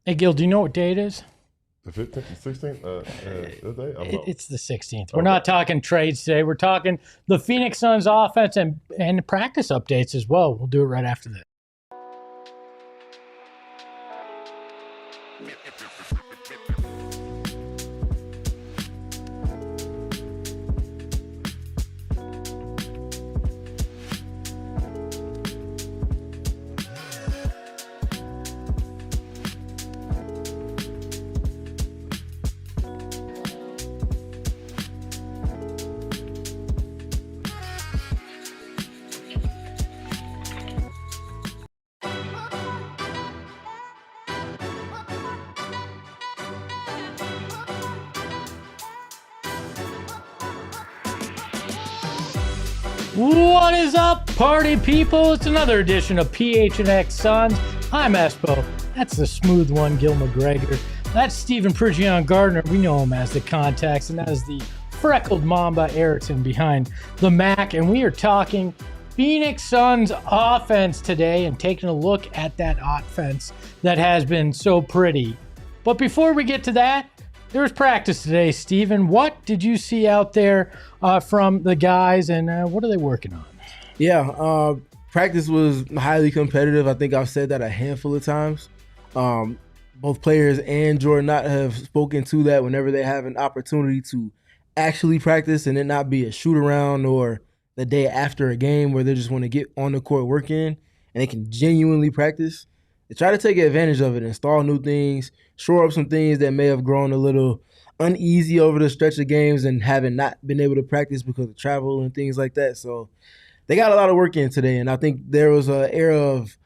Hey, Gil, do you know what day it is? The 15th, the 16th, the day? I don't know. It's the 16th. We're Okay. not talking trades today. We're talking the Phoenix Suns offense and practice updates as well. We'll do it right after this. What is up, party people? It's another edition of PHNX Suns. I'm Espo. That's the smooth one, Gil McGregor. That's Stephen Pridgeon Gardner. We know him as the Contacts, and that is the freckled Mamba Erickson behind the Mac. And we are talking Phoenix Suns offense today and taking a look at that Ott-fense that has been so pretty. But before we get to that, there was practice today, Stephen. What did you see out there from the guys, and what are they working on? Yeah, practice was highly competitive. I think I've said that a handful of times. Both players and Jordan Knott have spoken to that whenever they have an opportunity to actually practice and it not be a shoot around or the day after a game where they just want to get on the court working and they can genuinely practice. They try to take advantage of it, install new things, shore up some things that may have grown a little uneasy over the stretch of games and having not been able to practice because of travel and things like that. So they got a lot of work in today, and I think there was an era of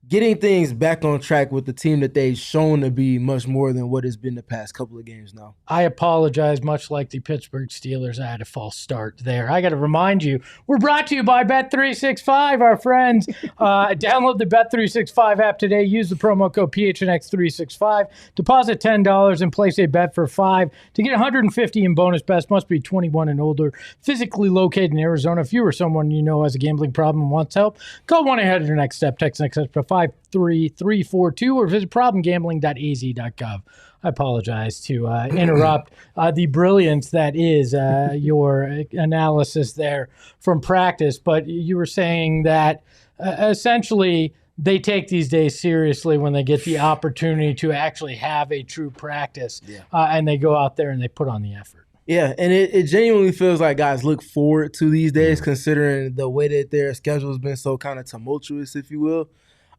getting things back on track with the team that they've shown to be much more than what it's been the past couple of games now. I apologize, much like the Pittsburgh Steelers. I had a false start there. I got to remind you, we're brought to you by Bet365, our friends. Download the Bet365 app today. Use the promo code PHNX365. Deposit $10 and place a bet for $5 to get $150 in bonus bets. Must be 21 and older. Physically located in Arizona. If you or someone you know has a gambling problem and wants help, call 1-800-NEXT-STEP. Text next step to 53342 or visit problemgambling.az.gov. I apologize to interrupt the brilliance that is your analysis there from practice, but you were saying that essentially they take these days seriously when they get the opportunity to actually have a true practice, and they go out there and they put on the effort. Yeah, and it genuinely feels like guys look forward to these days considering the way that their schedule has been so kind of tumultuous, if you will.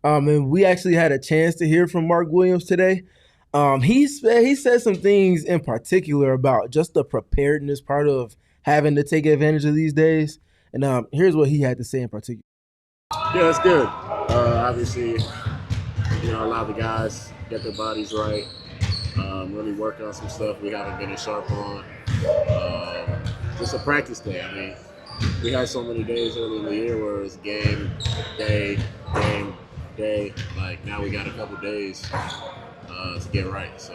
And we actually had a chance to hear from Mark Williams today. He said some things in particular about just the preparedness part of having to take advantage of these days. And here's what he had to say in particular. Yeah, it's good. Obviously, a lot of the guys get their bodies right, really work on some stuff we haven't been as sharp on. Just a practice day. I mean, we had so many days early in the year where it was game, day. Like now we got a couple days to get right. So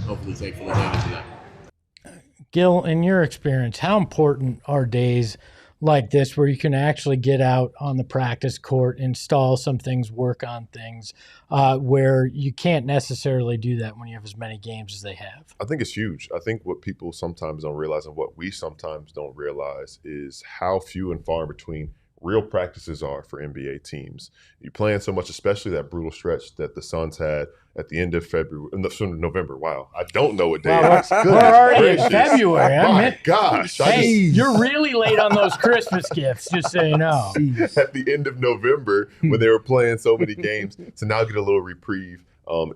hopefully take full advantage of that. Gil, in your experience, how important are days like this where you can actually get out on the practice court, install some things, work on things, where you can't necessarily do that when you have as many games as they have? I think it's huge. I think what people sometimes don't realize and what we sometimes don't realize is how few and far in between real practices are for NBA teams. You playing so much, especially that brutal stretch that the Suns had at the end of November. Wow, I don't know what day it is. We're already in February. My gosh. Hey, you're really late on those Christmas gifts, just so you know. At the end of November, when they were playing so many games, to now get a little reprieve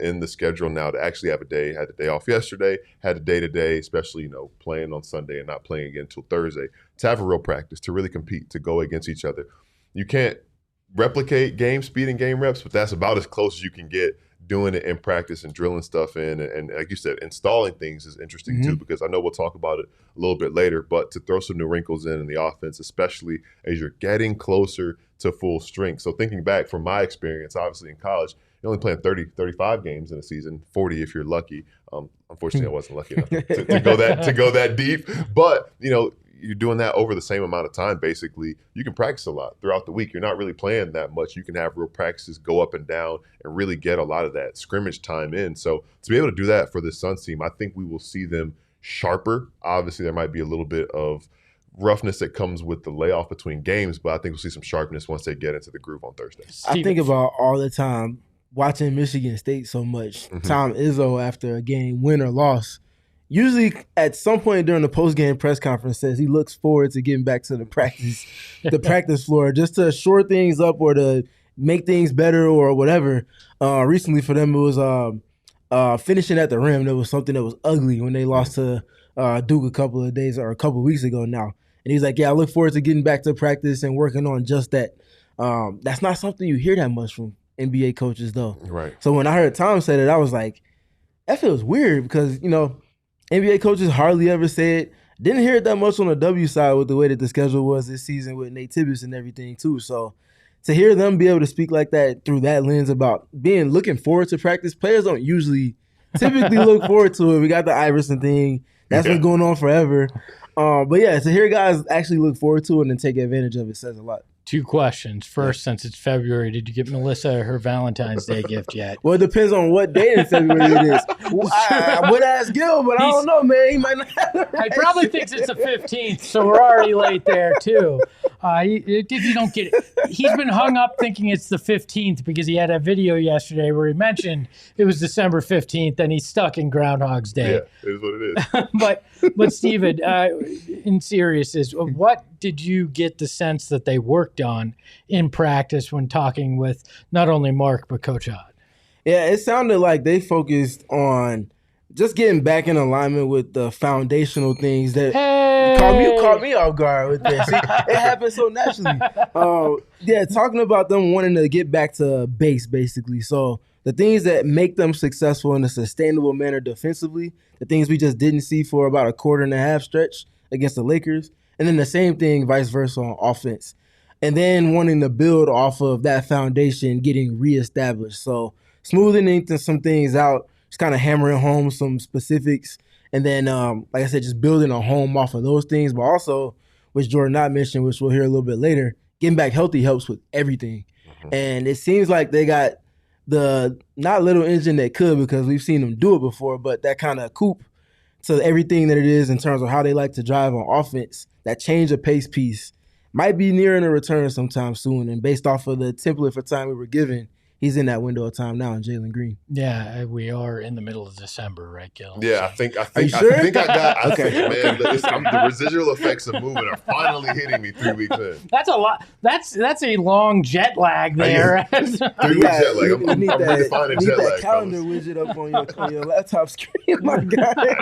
in the schedule now to actually have a day. Had a day off yesterday, had a day today, especially, playing on Sunday and not playing again until Thursday, to have a real practice, to really compete, to go against each other. You can't replicate game speed and game reps, but that's about as close as you can get doing it in practice and drilling stuff in. And like you said, installing things is interesting too, because I know we'll talk about it a little bit later, but to throw some new wrinkles in the offense, especially as you're getting closer to full strength. So thinking back from my experience, obviously in college, you're only playing 30, 35 games in a season, 40 if you're lucky. Unfortunately, I wasn't lucky enough to go that deep. But, you're doing that over the same amount of time, basically, you can practice a lot throughout the week. You're not really playing that much. You can have real practices, go up and down, and really get a lot of that scrimmage time in. So to be able to do that for the Suns team, I think we will see them sharper. Obviously, there might be a little bit of roughness that comes with the layoff between games, but I think we'll see some sharpness once they get into the groove on Thursday. I think about all the time watching Michigan State so much. Tom Izzo, after a game, win or loss, usually at some point during the post-game press conference says he looks forward to getting back to the practice floor just to shore things up or to make things better or whatever. Recently for them, it was finishing at the rim. There was something that was ugly when they lost to Duke a couple of weeks ago now. And he's like, yeah, I look forward to getting back to practice and working on just that. That's not something you hear that much from NBA coaches, though. Right. So when I heard Tom say that, I was like, that feels weird because, NBA coaches hardly ever say it. Didn't hear it that much on the W side with the way that the schedule was this season with Nate Tibbetts and everything, too. So to hear them be able to speak like that through that lens about looking forward to practice, players don't usually typically look forward to it. We got the Iverson thing. That's been going on forever. But yeah, to hear guys actually look forward to it and take advantage of it says a lot. 2 questions. First, since it's February, did you get Melissa her Valentine's Day gift yet? Well, it depends on what day in February it is. I would ask Gil, but I don't know, man. He might not have it right. He probably thinks it's the 15th, so we're already late there, too. If you don't get it, he's been hung up thinking it's the 15th because he had a video yesterday where he mentioned it was December 15th, and he's stuck in Groundhog's Day. Yeah, it is what it is. But Steven, in seriousness, what did you get the sense that they worked on in practice when talking with not only Mark but Coach Ott? Yeah, it sounded like they focused on just getting back in alignment with the foundational things that caught me off guard with this. See, it happened so naturally. Talking about them wanting to get back to base, basically. So the things that make them successful in a sustainable manner defensively, the things we just didn't see for about a quarter and a half stretch against the Lakers, and then the same thing vice versa on offense. And then wanting to build off of that foundation, getting reestablished. So smoothing some things out, just kind of hammering home some specifics. And then, like I said, just building a home off of those things. But also, which Jordan not mentioned, which we'll hear a little bit later, getting back healthy helps with everything. And it seems like they got the not little engine that could, because we've seen them do it before, but that kind of coupe to everything that it is in terms of how they like to drive on offense. That change of pace piece might be nearing a return sometime soon. And based off of the template for time we were given, he's in that window of time now in Jalen Green. Yeah, we are in the middle of December, right, Gil? Yeah, I think sure? I think, man, the residual effects of moving are finally hitting me 3 weeks in. That's a lot. That's a long jet lag there. 3 weeks jet lag. I'm redefining jet lag. That calendar widget up on your laptop screen, my guy.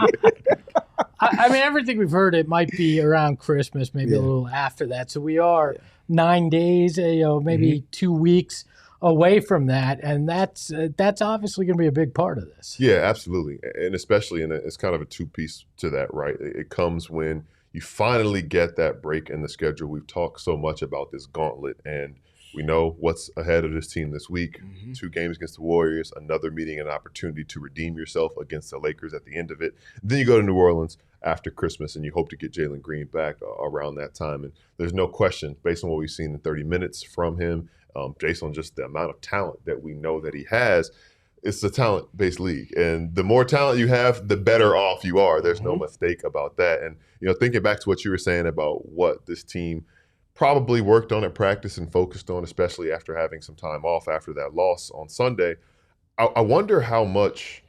I mean, everything we've heard, it might be around Christmas, maybe a little after that. So we are 9 days, maybe 2 weeks away from that, and that's obviously going to be a big part of this. Yeah, absolutely, and especially it's kind of a 2-piece to that, right? It comes when you finally get that break in the schedule. We've talked so much about this gauntlet, and we know what's ahead of this team this week. 2 games against the Warriors, another meeting, an opportunity to redeem yourself against the Lakers at the end of it. Then you go to New Orleans after Christmas, and you hope to get Jalen Green back around that time. And there's no question, based on what we've seen in 30 minutes from him, based on just the amount of talent that we know that he has, it's a talent-based league. And the more talent you have, the better off you are. There's no mistake about that. And, thinking back to what you were saying about what this team probably worked on at practice and focused on, especially after having some time off after that loss on Sunday, I wonder how much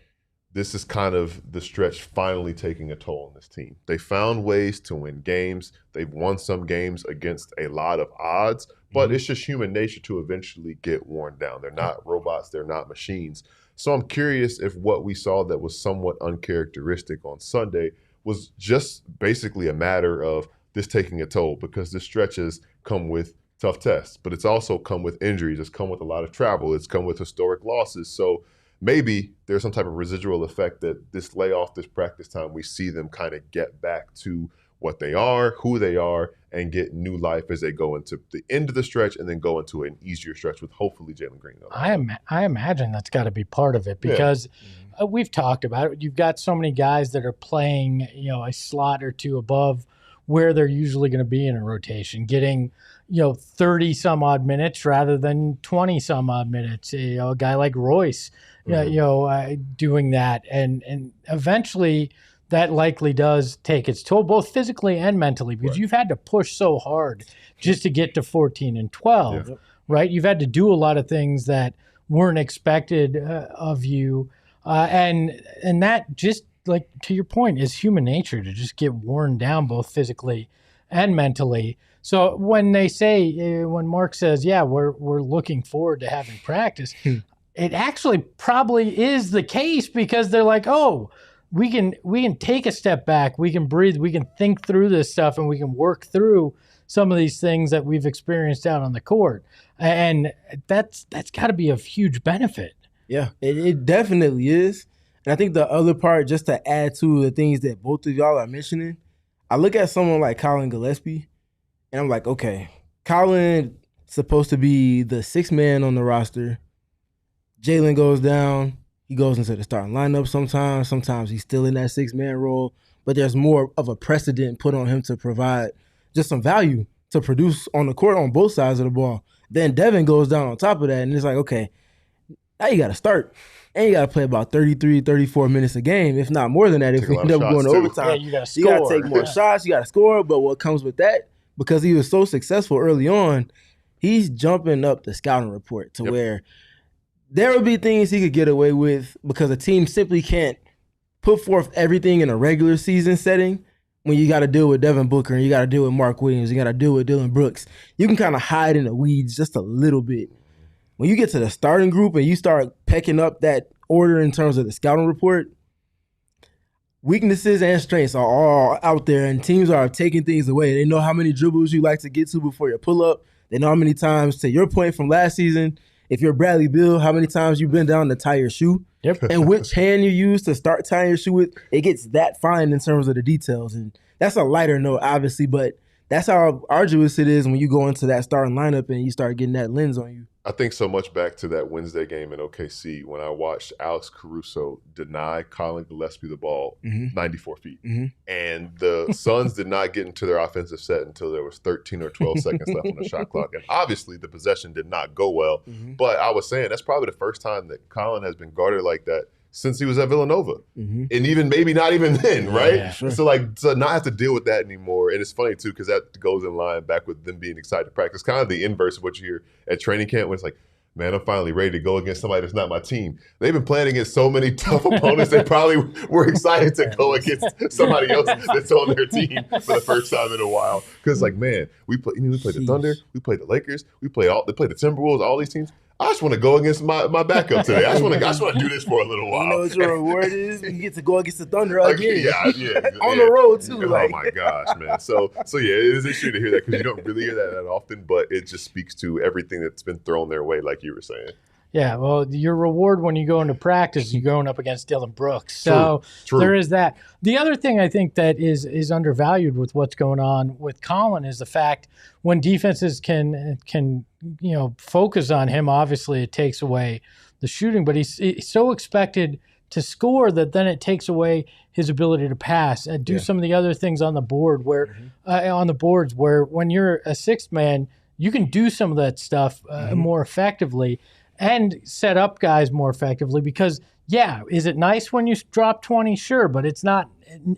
this is kind of the stretch finally taking a toll on this team. They found ways to win games. They've won some games against a lot of odds, but it's just human nature to eventually get worn down. They're not robots. They're not machines. So I'm curious if what we saw that was somewhat uncharacteristic on Sunday was just basically a matter of this taking a toll, because the stretches come with tough tests, but it's also come with injuries. It's come with a lot of travel. It's come with historic losses. So maybe there's some type of residual effect that this layoff, this practice time, we see them kind of get back to what they are, who they are, and get new life as they go into the end of the stretch and then go into an easier stretch with hopefully Jalen Green. I imagine that's got to be part of it, because we've talked about it. You've got so many guys that are playing, a slot or two above where they're usually going to be in a rotation, getting 30 some odd minutes rather than 20 some odd minutes. A guy like Royce, doing that, and eventually that likely does take its toll, both physically and mentally, because you've had to push so hard just to get to 14 and 12, right? You've had to do a lot of things that weren't expected of you, and that, just like to your point, is human nature to just get worn down both physically and mentally. So when they say, when Mark says, yeah, we're looking forward to having practice, it actually probably is the case, because they're like, oh, we can take a step back, we can breathe, we can think through this stuff, and we can work through some of these things that we've experienced out on the court. And that's got to be a huge benefit. Yeah, it definitely is. And I think the other part, just to add to the things that both of y'all are mentioning, I look at someone like Colin Gillespie, and I'm like, okay, Colin supposed to be the sixth man on the roster. Jalen goes down. He goes into the starting lineup sometimes. Sometimes he's still in that six-man role. But there's more of a precedent put on him to provide just some value to produce on the court on both sides of the ball. Then Devin goes down on top of that, and it's like, okay, now you got to start. And you got to play about 33, 34 minutes a game, if not more than that, if we end up going to overtime. Yeah, you got to score. You got to take more shots. You got to score. But what comes with that, because he was so successful early on, he's jumping up the scouting report to where there would be things he could get away with, because a team simply can't put forth everything in a regular season setting when you got to deal with Devin Booker and you got to deal with Mark Williams, you got to deal with Dylan Brooks. You can kind of hide in the weeds just a little bit. When you get to the starting group and you start pecking up that order in terms of the scouting report, weaknesses and strengths are all out there, and teams are taking things away. They know how many dribbles you like to get to before your pull-up. They know how many times, to your point from last season, if you're Bradley Beal, how many times you've been down to tie your shoe, and which hand you use to start tying your shoe with, it gets that fine in terms of the details. And that's a lighter note, obviously, but that's how arduous it is when you go into that starting lineup and you start getting that lens on you. I think so much back to that Wednesday game in OKC when I watched Alex Caruso deny Colin Gillespie the ball 94 feet. And the Suns did not get into their offensive set until there was 13 or 12 seconds left on the shot clock. And obviously the possession did not go well. But I was saying that's probably the first time that Colin has been guarded like that since he was at Villanova. And even maybe not even then, right? Yeah, sure. So not have to deal with that anymore. And it's funny too, because that goes in line back with them being excited to practice. Kind of the inverse of what you hear at training camp when it's like, man, I'm finally ready to go against somebody that's not my team. They've been playing against so many tough opponents, they probably were excited to go against somebody else that's on their team for the first time in a while. Because like, man, we played the Thunder, we played the Lakers, they played the Timberwolves, all these teams. I just want to go against my backup today. I just want to do this for a little while. You know what your reward is? You get to go against the Thunder again. Yeah. On the road too. Oh my gosh, man. So yeah, it is interesting to hear that, because you don't really hear that often, but it just speaks to everything that's been thrown their way, like you were saying. Yeah, well, your reward when you go into practice, you're going up against Dylan Brooks. So True. There is that. The other thing I think that is undervalued with what's going on with Colin is the fact when defenses can focus on him, obviously it takes away the shooting, but he's so expected to score that then it takes away his ability to pass and do some of the other things on the board where on the boards where when you're a sixth man, you can do some of that stuff more effectively and set up guys more effectively, because, is it nice when you drop 20? Sure, but it's not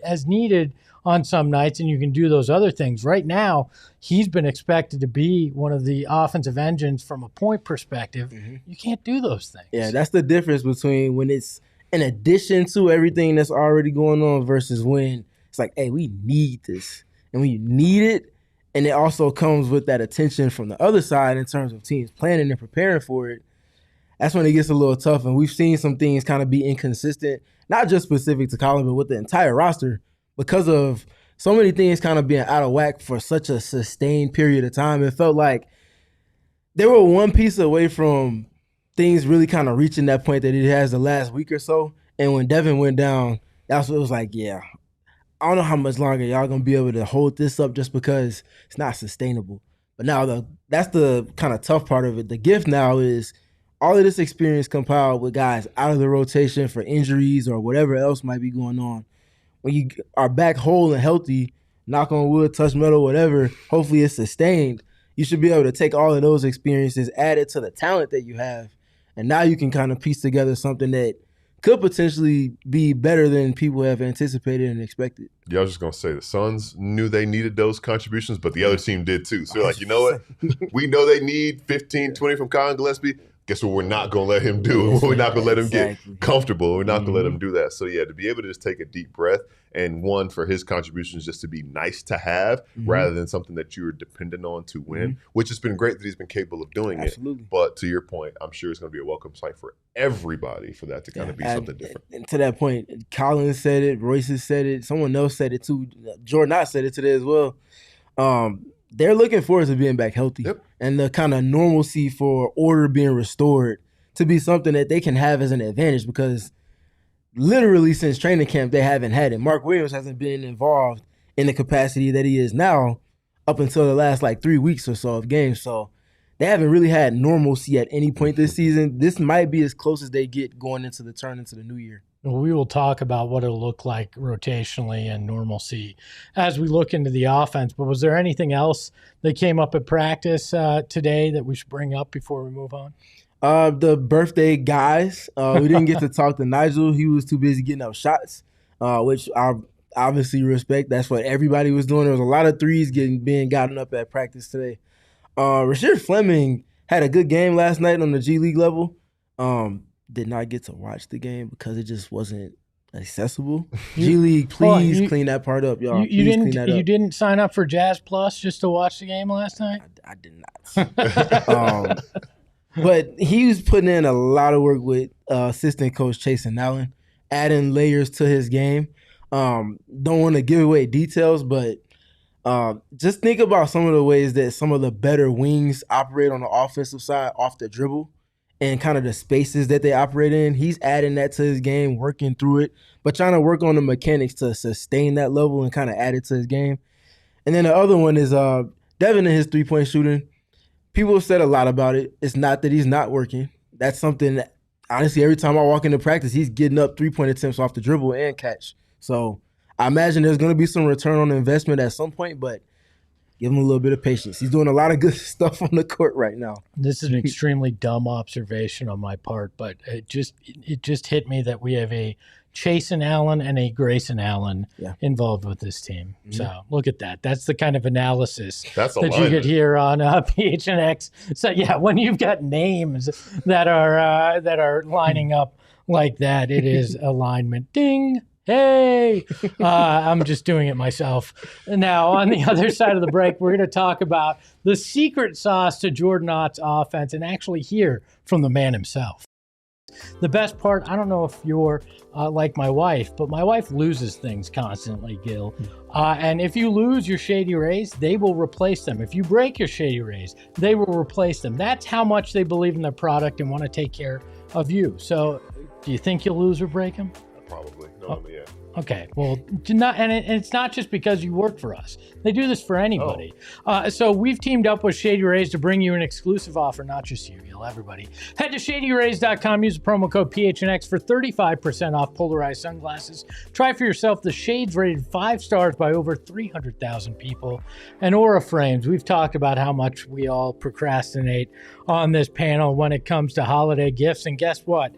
as needed on some nights, and you can do those other things. Right now, he's been expected to be one of the offensive engines from a point perspective. You can't do those things. Yeah, that's the difference between when it's in addition to everything that's already going on versus when it's like, hey, we need this. And when you need it, and it also comes with that attention from the other side in terms of teams planning and preparing for it, that's when it gets a little tough. And we've seen some things kind of be inconsistent, not just specific to Colin, but with the entire roster, because of so many things kind of being out of whack for such a sustained period of time. It felt like they were one piece away from things really kind of reaching that point that it has the last week or so. And when Devin went down, that's what it was like, I don't know how much longer y'all going to be able to hold this up, just because it's not sustainable. But now that's the kind of tough part of it. The gift now is all of this experience compiled with guys out of the rotation for injuries or whatever else might be going on. When you are back whole and healthy, knock on wood, touch metal, whatever, hopefully it's sustained. You should be able to take all of those experiences, add it to the talent that you have, and now you can kind of piece together something that could potentially be better than people have anticipated and expected. Yeah, I was just going to say the Suns knew they needed those contributions, but the other team did too. So they're like, you know what? We know they need 15, 20 from Colin Gillespie. Guess what we're not going to let him do? We're not going to let him get comfortable. We're not going to let him do that. So, yeah, to be able to just take a deep breath and one, for his contributions just to be nice to have rather than something that you're dependent on to win, which has been great that he's been capable of doing it. But to your point, I'm sure it's going to be a welcome sight for everybody for that to kind of be something different. And to that point, Colin said it, Royce has said it, someone else said it too. Jordan Ott said it today as well. They're looking forward to being back healthy and the kind of normalcy for order being restored to be something that they can have as an advantage, because literally since training camp, they haven't had it. Mark Williams hasn't been involved in the capacity that he is now up until the last 3 weeks or so of games. So they haven't really had normalcy at any point this season. This might be as close as they get going into the turn into the new year. We will talk about what it'll look like rotationally and normalcy as we look into the offense. But was there anything else that came up at practice today that we should bring up before we move on? The birthday guys. We didn't get to talk to Nigel. He was too busy getting up shots, which I obviously respect. That's what everybody was doing. There was a lot of threes being gotten up at practice today. Rashid Fleming had a good game last night on the G League level. Did not get to watch the game because it just wasn't accessible. G League, please clean that part up, y'all. You didn't sign up for Jazz Plus just to watch the game last night? I did not. But he was putting in a lot of work with assistant coach Chasen Allen, adding layers to his game. Don't want to give away details, but just think about some of the ways that some of the better wings operate on the offensive side off the dribble and kind of the spaces that they operate in. He's adding that to his game, working through it, but trying to work on the mechanics to sustain that level and kind of add it to his game. And then the other one is Devin and his three-point shooting. People have said a lot about it. It's not that he's not working. That's something that, honestly, every time I walk into practice, he's getting up three-point attempts off the dribble and catch. So I imagine there's going to be some return on the investment at some point, but give him a little bit of patience. He's doing a lot of good stuff on the court right now. This is an extremely dumb observation on my part, but it just hit me that we have a Chasen Allen and a Grayson Allen involved with this team. So look at that. That's the kind of analysis that you get here on PHNX. So yeah, when you've got names that are lining up like that, it is alignment. Ding. Hey, I'm just doing it myself. Now, on the other side of the break, we're going to talk about the secret sauce to Jordan Ott's offense and actually hear from the man himself. The best part, I don't know if you're like my wife, but my wife loses things constantly, Gil. And if you lose your Shady Rays, they will replace them. If you break your Shady Rays, they will replace them. That's how much they believe in their product and want to take care of you. So do you think you'll lose or break them? Probably. No, yeah. Okay, well, and it's not just because you work for us. They do this for anybody. So we've teamed up with Shady Rays to bring you an exclusive offer, not just you, everybody. Head to ShadyRays.com, use the promo code PHNX for 35% off polarized sunglasses. Try for yourself the shades rated 5 stars by over 300,000 people. And Aura Frames, we've talked about how much we all procrastinate on this panel when it comes to holiday gifts. And guess what?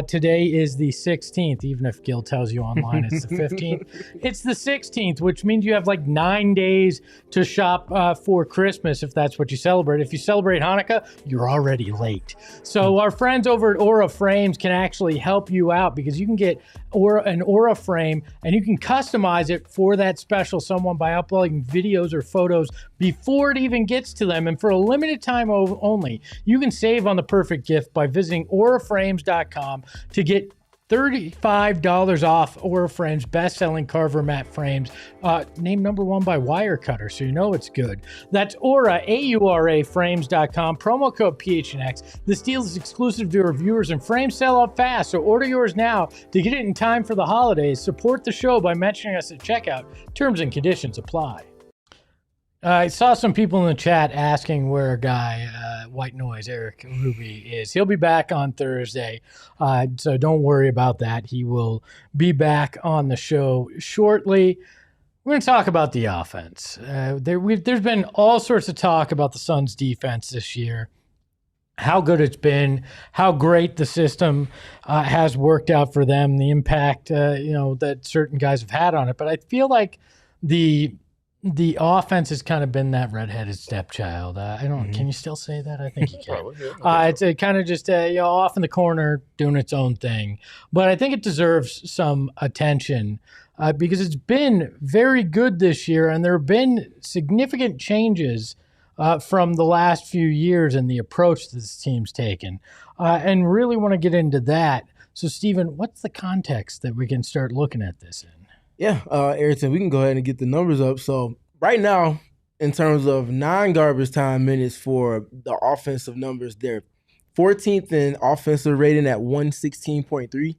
Today is the 16th, even if Gil tells you online it's the 15th. It's the 16th, which means you have 9 days to shop for Christmas if that's what you celebrate. If you celebrate Hanukkah, you're already late. So our friends over at Aura Frames can actually help you out because you can get an Aura frame and you can customize it for that special someone by uploading videos or photos before it even gets to them. And for a limited time only, you can save on the perfect gift by visiting auraframes.com to get $35 off Aura Frames' best-selling carver mat frames, named #1 by Wirecutter, so you know it's good. That's Aura, AURA frames.com, promo code PHNX. This deal is exclusive to our viewers, and frames sell up fast, so order yours now to get it in time for the holidays. Support the show by mentioning us at checkout. Terms and conditions apply. I saw some people in the chat asking where a guy, White Noise, Eric Ruby, is. He'll be back on Thursday, so don't worry about that. He will be back on the show shortly. We're going to talk about the offense. There's been all sorts of talk about the Suns' defense this year, how good it's been, how great the system has worked out for them, the impact that certain guys have had on it. But I feel like the offense has kind of been that redheaded stepchild. I don't. Can you still say that? I think you can. Probably, yeah. It's kind of just off in the corner doing its own thing. But I think it deserves some attention. Because it's been very good this year, and there have been significant changes from the last few years in the approach that this team's taken, and really want to get into that. So, Steven, what's the context that we can start looking at this in? Yeah, Ayrton, we can go ahead and get the numbers up. So right now, in terms of non-garbage time minutes for the offensive numbers, they're 14th in offensive rating at 116.3.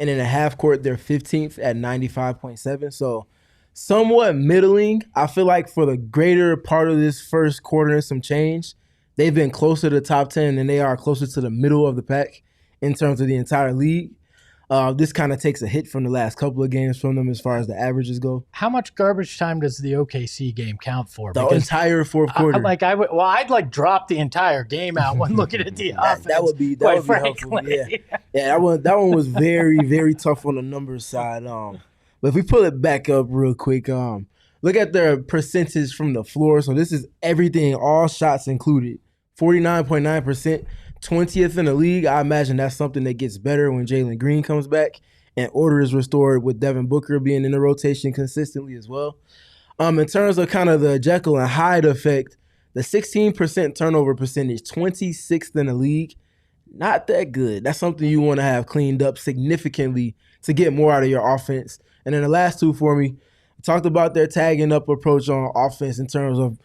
And in a half court, they're 15th at 95.7. So somewhat middling. I feel like for the greater part of this first quarter and some change, they've been closer to the top 10 than they are closer to the middle of the pack in terms of the entire league. This kind of takes a hit from the last couple of games from them as far as the averages go. How much garbage time does the OKC game count for? The entire fourth quarter. I'd drop the entire game out when looking at the offense. That would be helpful. Yeah, that one was very, very tough on the numbers side. But if we pull it back up real quick, look at their percentage from the floor. So this is everything, all shots included. 49.9%. 20th in the league. I imagine that's something that gets better when Jalen Green comes back and order is restored with Devin Booker being in the rotation consistently as well. In terms of kind of the Jekyll and Hyde effect, the 16% turnover percentage, 26th in the league, not that good. That's something you want to have cleaned up significantly to get more out of your offense. And then the last two for me, I talked about their tagging up approach on offense in terms of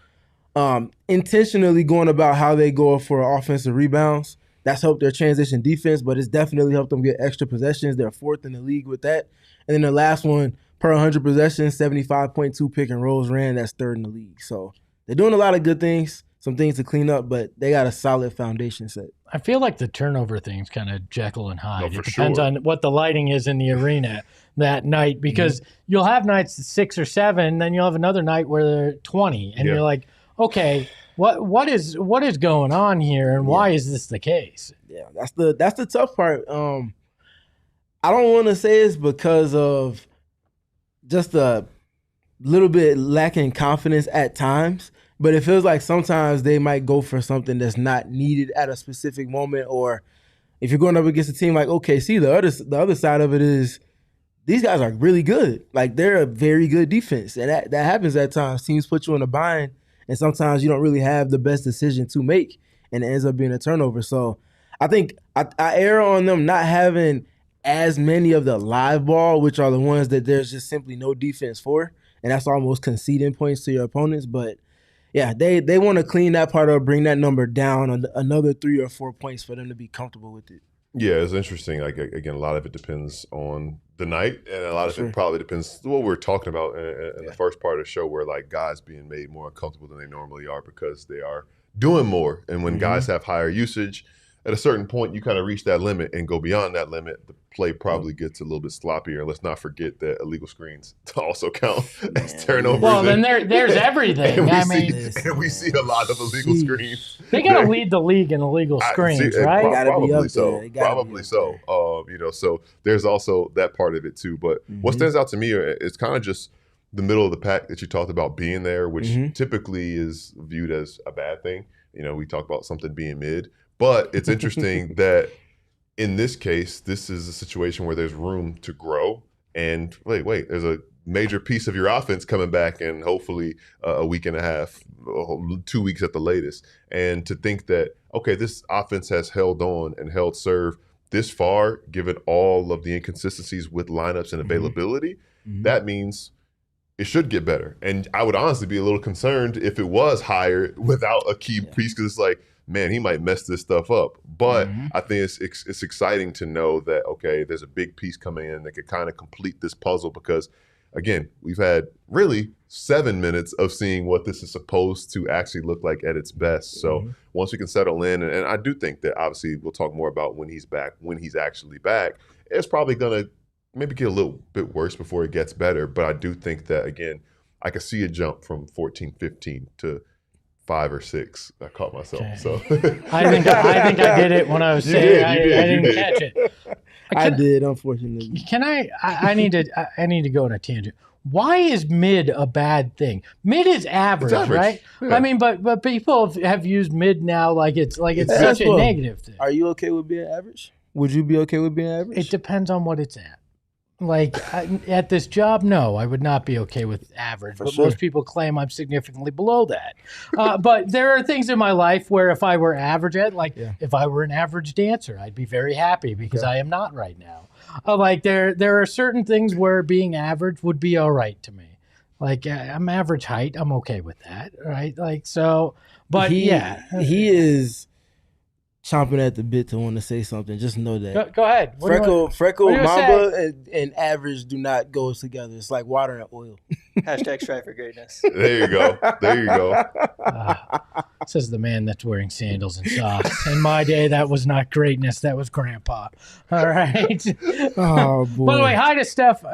intentionally going about how they go for offensive rebounds. That's helped their transition defense, but it's definitely helped them get extra possessions. They're fourth in the league with that. And then the last one, per 100 possessions, 75.2 pick and rolls ran. That's third in the league. So they're doing a lot of good things, some things to clean up, but they got a solid foundation set. I feel like the turnover thing's kind of Jekyll and Hyde. No, it depends on what the lighting is in the arena that night, because you'll have nights at 6 or 7, then you'll have another night where they're 20, and you're like, okay, what is going on here, and why is this the case? Yeah, that's the tough part. I don't want to say it's because of just a little bit lacking confidence at times, but it feels like sometimes they might go for something that's not needed at a specific moment. Or if you're going up against a team like OKC, the other side of it is these guys are really good. Like, they're a very good defense, and that happens at times. Teams put you in a bind, and sometimes you don't really have the best decision to make, and it ends up being a turnover. So I think I err on them not having as many of the live ball, which are the ones that there's just simply no defense for, and that's almost conceding points to your opponents. But yeah, they want to clean that part up, bring that number down another 3 or 4 points for them to be comfortable with it. Yeah, it's interesting. Like, again, a lot of it depends on the night, and a lot of it probably depends what we're talking about in the first part of the show, where like guys being made more uncomfortable than they normally are because they are doing more. And when guys have higher usage, at a certain point, you kind of reach that limit and go beyond that limit. The play probably gets a little bit sloppier. And let's not forget that illegal screens also count as turnovers. Well, then there's everything. And we see a lot of illegal screens. They got to lead the league in illegal screens, right? Probably so. Probably so. So there's also that part of it too. But what stands out to me is kind of just the middle of the pack that you talked about being there, which typically is viewed as a bad thing. We talk about something being mid. But it's interesting that in this case, this is a situation where there's room to grow. And wait, there's a major piece of your offense coming back in hopefully a week and a half, 2 weeks at the latest. And to think that, okay, this offense has held on and held serve this far, given all of the inconsistencies with lineups and availability, that means it should get better. And I would honestly be a little concerned if it was higher without a key piece, because it's like, man, he might mess this stuff up. But I think it's exciting to know that, okay, there's a big piece coming in that could kind of complete this puzzle, because, again, we've had really 7 minutes of seeing what this is supposed to actually look like at its best. So once we can settle in, and I do think that obviously we'll talk more about when he's back, when he's actually back, it's probably going to maybe get a little bit worse before it gets better. But I do think that, again, I could see a jump from 14, 15 to 5 or 6. I caught myself. Okay. So I think I did it when I was saying I didn't catch it. I did, unfortunately. Can I need to go on a tangent. Why is mid a bad thing? Mid is average, right? Yeah. I mean, but people have used mid now like it's such a negative thing. Are you okay with being average? Would you be okay with being average? It depends on what it's at. Like at this job, no, I would not be okay with average. But most people claim I'm significantly below that. But there are things in my life where if I were average at, if I were an average dancer, I'd be very happy because I am not right now. Like there are certain things where being average would be all right to me. Like I'm average height, I'm okay with that, right? Like so, but he is chomping at the bit to want to say something. Just know that. Go ahead. Freckle Mamba and average do not go together. It's like water and oil. Hashtag strive for greatness. There you go. Says the man that's wearing sandals and socks. In my day, that was not greatness. That was grandpa. All right. Oh, boy. By the way, hi to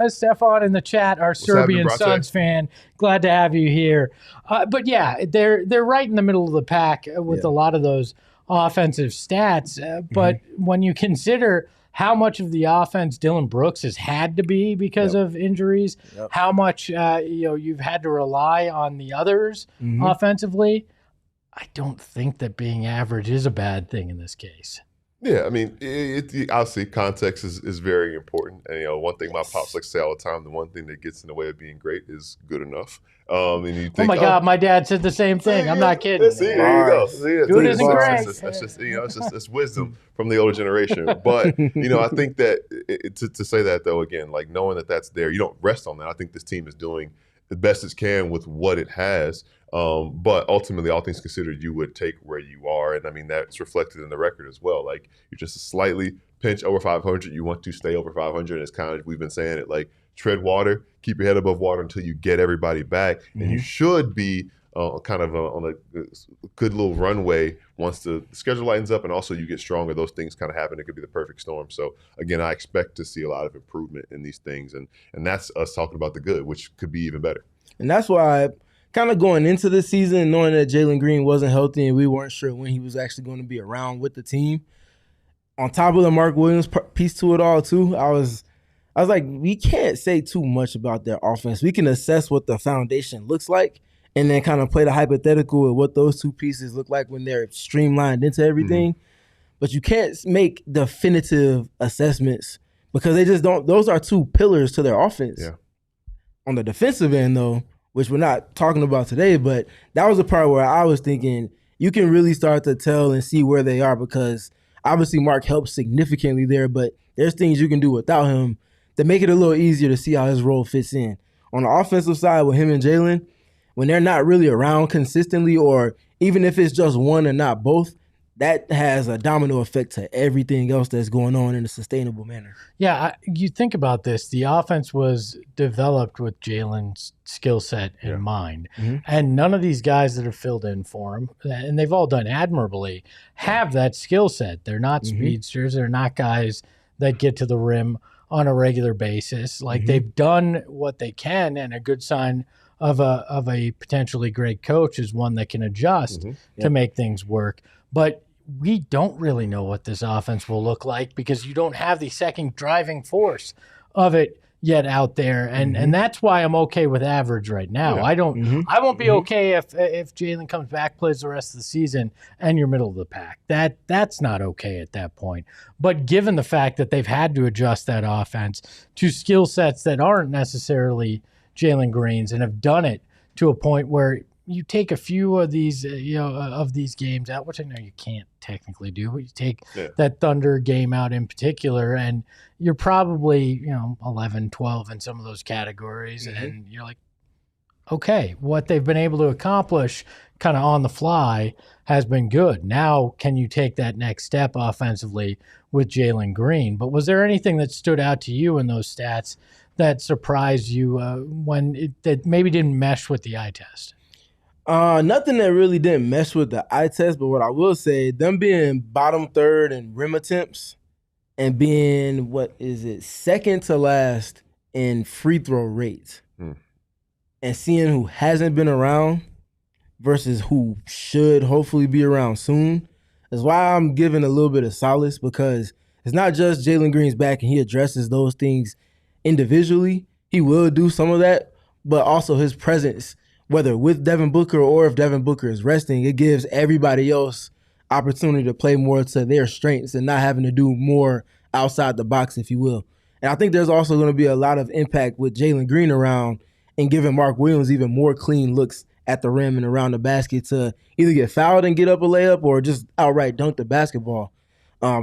Stefan in the chat, our Serbian Suns fan. Glad to have you here. But yeah, they're right in the middle of the pack with a lot of those offensive stats. But when you consider how much of the offense Dylan Brooks has had to be because of injuries, how much you've had to rely on the others offensively, I don't think that being average is a bad thing in this case. Yeah, I mean, obviously context is very important. And one thing my pops like to say all the time: the one thing that gets in the way of being great is good enough. And you think, oh my God, my dad said the same thing. I'm not kidding. See, there you go. See, good isn't great. That's just it's wisdom from the older generation. But I think that to say that though, again, like knowing that that's there, you don't rest on that. I think this team is doing the best it can with what it has. But ultimately, all things considered, you would take where you are. And I mean, that's reflected in the record as well. Like you're just a slightly pinch over 500. You want to stay over 500. And it's kind of, we've been saying it, like tread water, keep your head above water until you get everybody back. And you should be kind of on a good little runway once the schedule lightens up and also you get stronger. Those things kind of happen. It could be the perfect storm. So again, I expect to see a lot of improvement in these things. And that's us talking about the good, which could be even better. And that's why kind of going into the season, knowing that Jalen Green wasn't healthy and we weren't sure when he was actually going to be around with the team. On top of the Mark Williams piece to it all too, I was like, we can't say too much about their offense. We can assess what the foundation looks like and then kind of play the hypothetical of what those two pieces look like when they're streamlined into everything. But you can't make definitive assessments because they just don't. Those are two pillars to their offense. Yeah. On the defensive end, though, which we're not talking about today, but that was the part where I was thinking you can really start to tell and see where they are because obviously Mark helps significantly there, but there's things you can do without him to make it a little easier to see how his role fits in. On the offensive side with him and Jalen, when they're not really around consistently or even if it's just one and not both, that has a domino effect to everything else that's going on in a sustainable manner. Yeah, you think about this. The offense was developed with Jalen's skill set in mind. And none of these guys that have filled in for him, and they've all done admirably, have that skill set. They're not speedsters. They're not guys that get to the rim on a regular basis. Like they've done what they can, and a good sign of a potentially great coach is one that can adjust to make things work. But we don't really know what this offense will look like because you don't have the second driving force of it yet out there. And that's why I'm okay with average right now. I won't be okay if Jalen comes back, plays the rest of the season, and you're middle of the pack. That's not okay at that point. But given the fact that they've had to adjust that offense to skill sets that aren't necessarily Jalen Green's and have done it to a point where you take a few of these, of these games out, which I know you can't technically do, but you take that Thunder game out in particular, and you're probably, 11, 12 in some of those categories. And you're like, okay, what they've been able to accomplish kind of on the fly has been good. Now, can you take that next step offensively with Jalen Green? But was there anything that stood out to you in those stats that surprised you that maybe didn't mesh with the eye test? Nothing that really didn't mesh with the eye test, but what I will say, them being bottom third in rim attempts and being, second to last in free throw rates. and seeing who hasn't been around versus who should hopefully be around soon is why I'm giving a little bit of solace, because it's not just Jalen Green's back and he addresses those things individually. He will do some of that, but also his presence, whether with Devin Booker or if Devin Booker is resting, it gives everybody else opportunity to play more to their strengths and not having to do more outside the box, if you will. And I think there's also going to be a lot of impact with Jalen Green around and giving Mark Williams even more clean looks at the rim and around the basket to either get fouled and get up a layup or just outright dunk the basketball.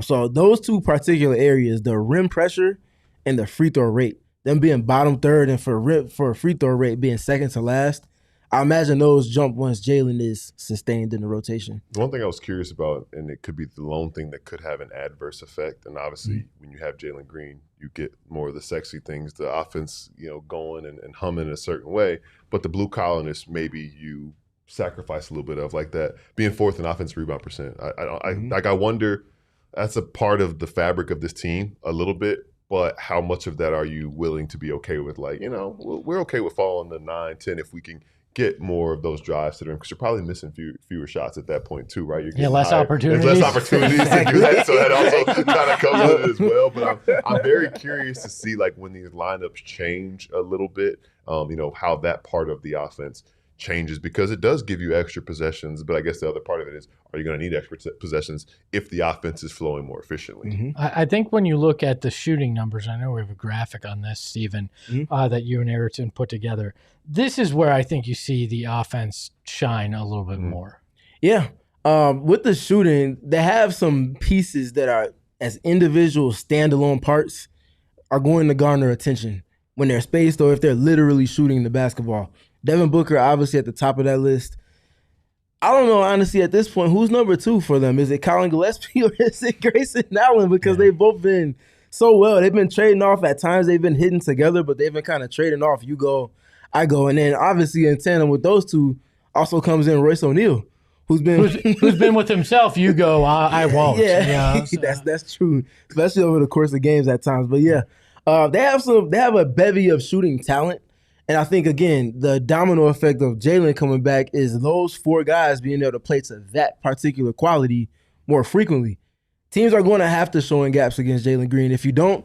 So those two particular areas, the rim pressure and the free throw rate, them being bottom third and for free throw rate being second to last, I imagine those jump once Jalen is sustained in the rotation. One thing I was curious about, and it could be the lone thing that could have an adverse effect, and obviously when you have Jalen Green, you get more of the sexy things, the offense, going and humming in a certain way, but the blue collarness maybe you sacrifice a little bit of, like that being fourth in offensive rebound percent. I wonder, that's a part of the fabric of this team a little bit, but how much of that are you willing to be okay with? Like, we're okay with falling to 9, 10 if we can get more of those drives to the rim, because you're probably missing fewer shots at that point too, right? You're less opportunities. There's less opportunities to do that, so that also kind of comes with it as well. But I'm very curious to see, like, when these lineups change a little bit, how that part of the offense changes, because it does give you extra possessions. But I guess the other part of it is, are you going to need extra possessions if the offense is flowing more efficiently? Mm-hmm. I think when you look at the shooting numbers, I know we have a graphic on this, Stephen, that you and Ayrton put together. This is where I think you see the offense shine a little bit more. Yeah. With the shooting, they have some pieces that are, as individual standalone parts, are going to garner attention when they're spaced or if they're literally shooting the basketball. Devin Booker, obviously, at the top of that list. I don't know, honestly, at this point, who's number 2 for them? Is it Colin Gillespie or is it Grayson Allen? Because they've both been so well. They've been trading off at times. They've been hitting together, but they've been kind of trading off. You go, I go. And then, obviously, in tandem with those two also comes in Royce O'Neal, who's been with himself. You go, I won't. Yeah, so. That's true, especially over the course of games at times. But, yeah, they have a bevy of shooting talent. And I think, again, the domino effect of Jalen coming back is those 4 guys being able to play to that particular quality more frequently. Teams are going to have to show in gaps against Jalen Green. If you don't,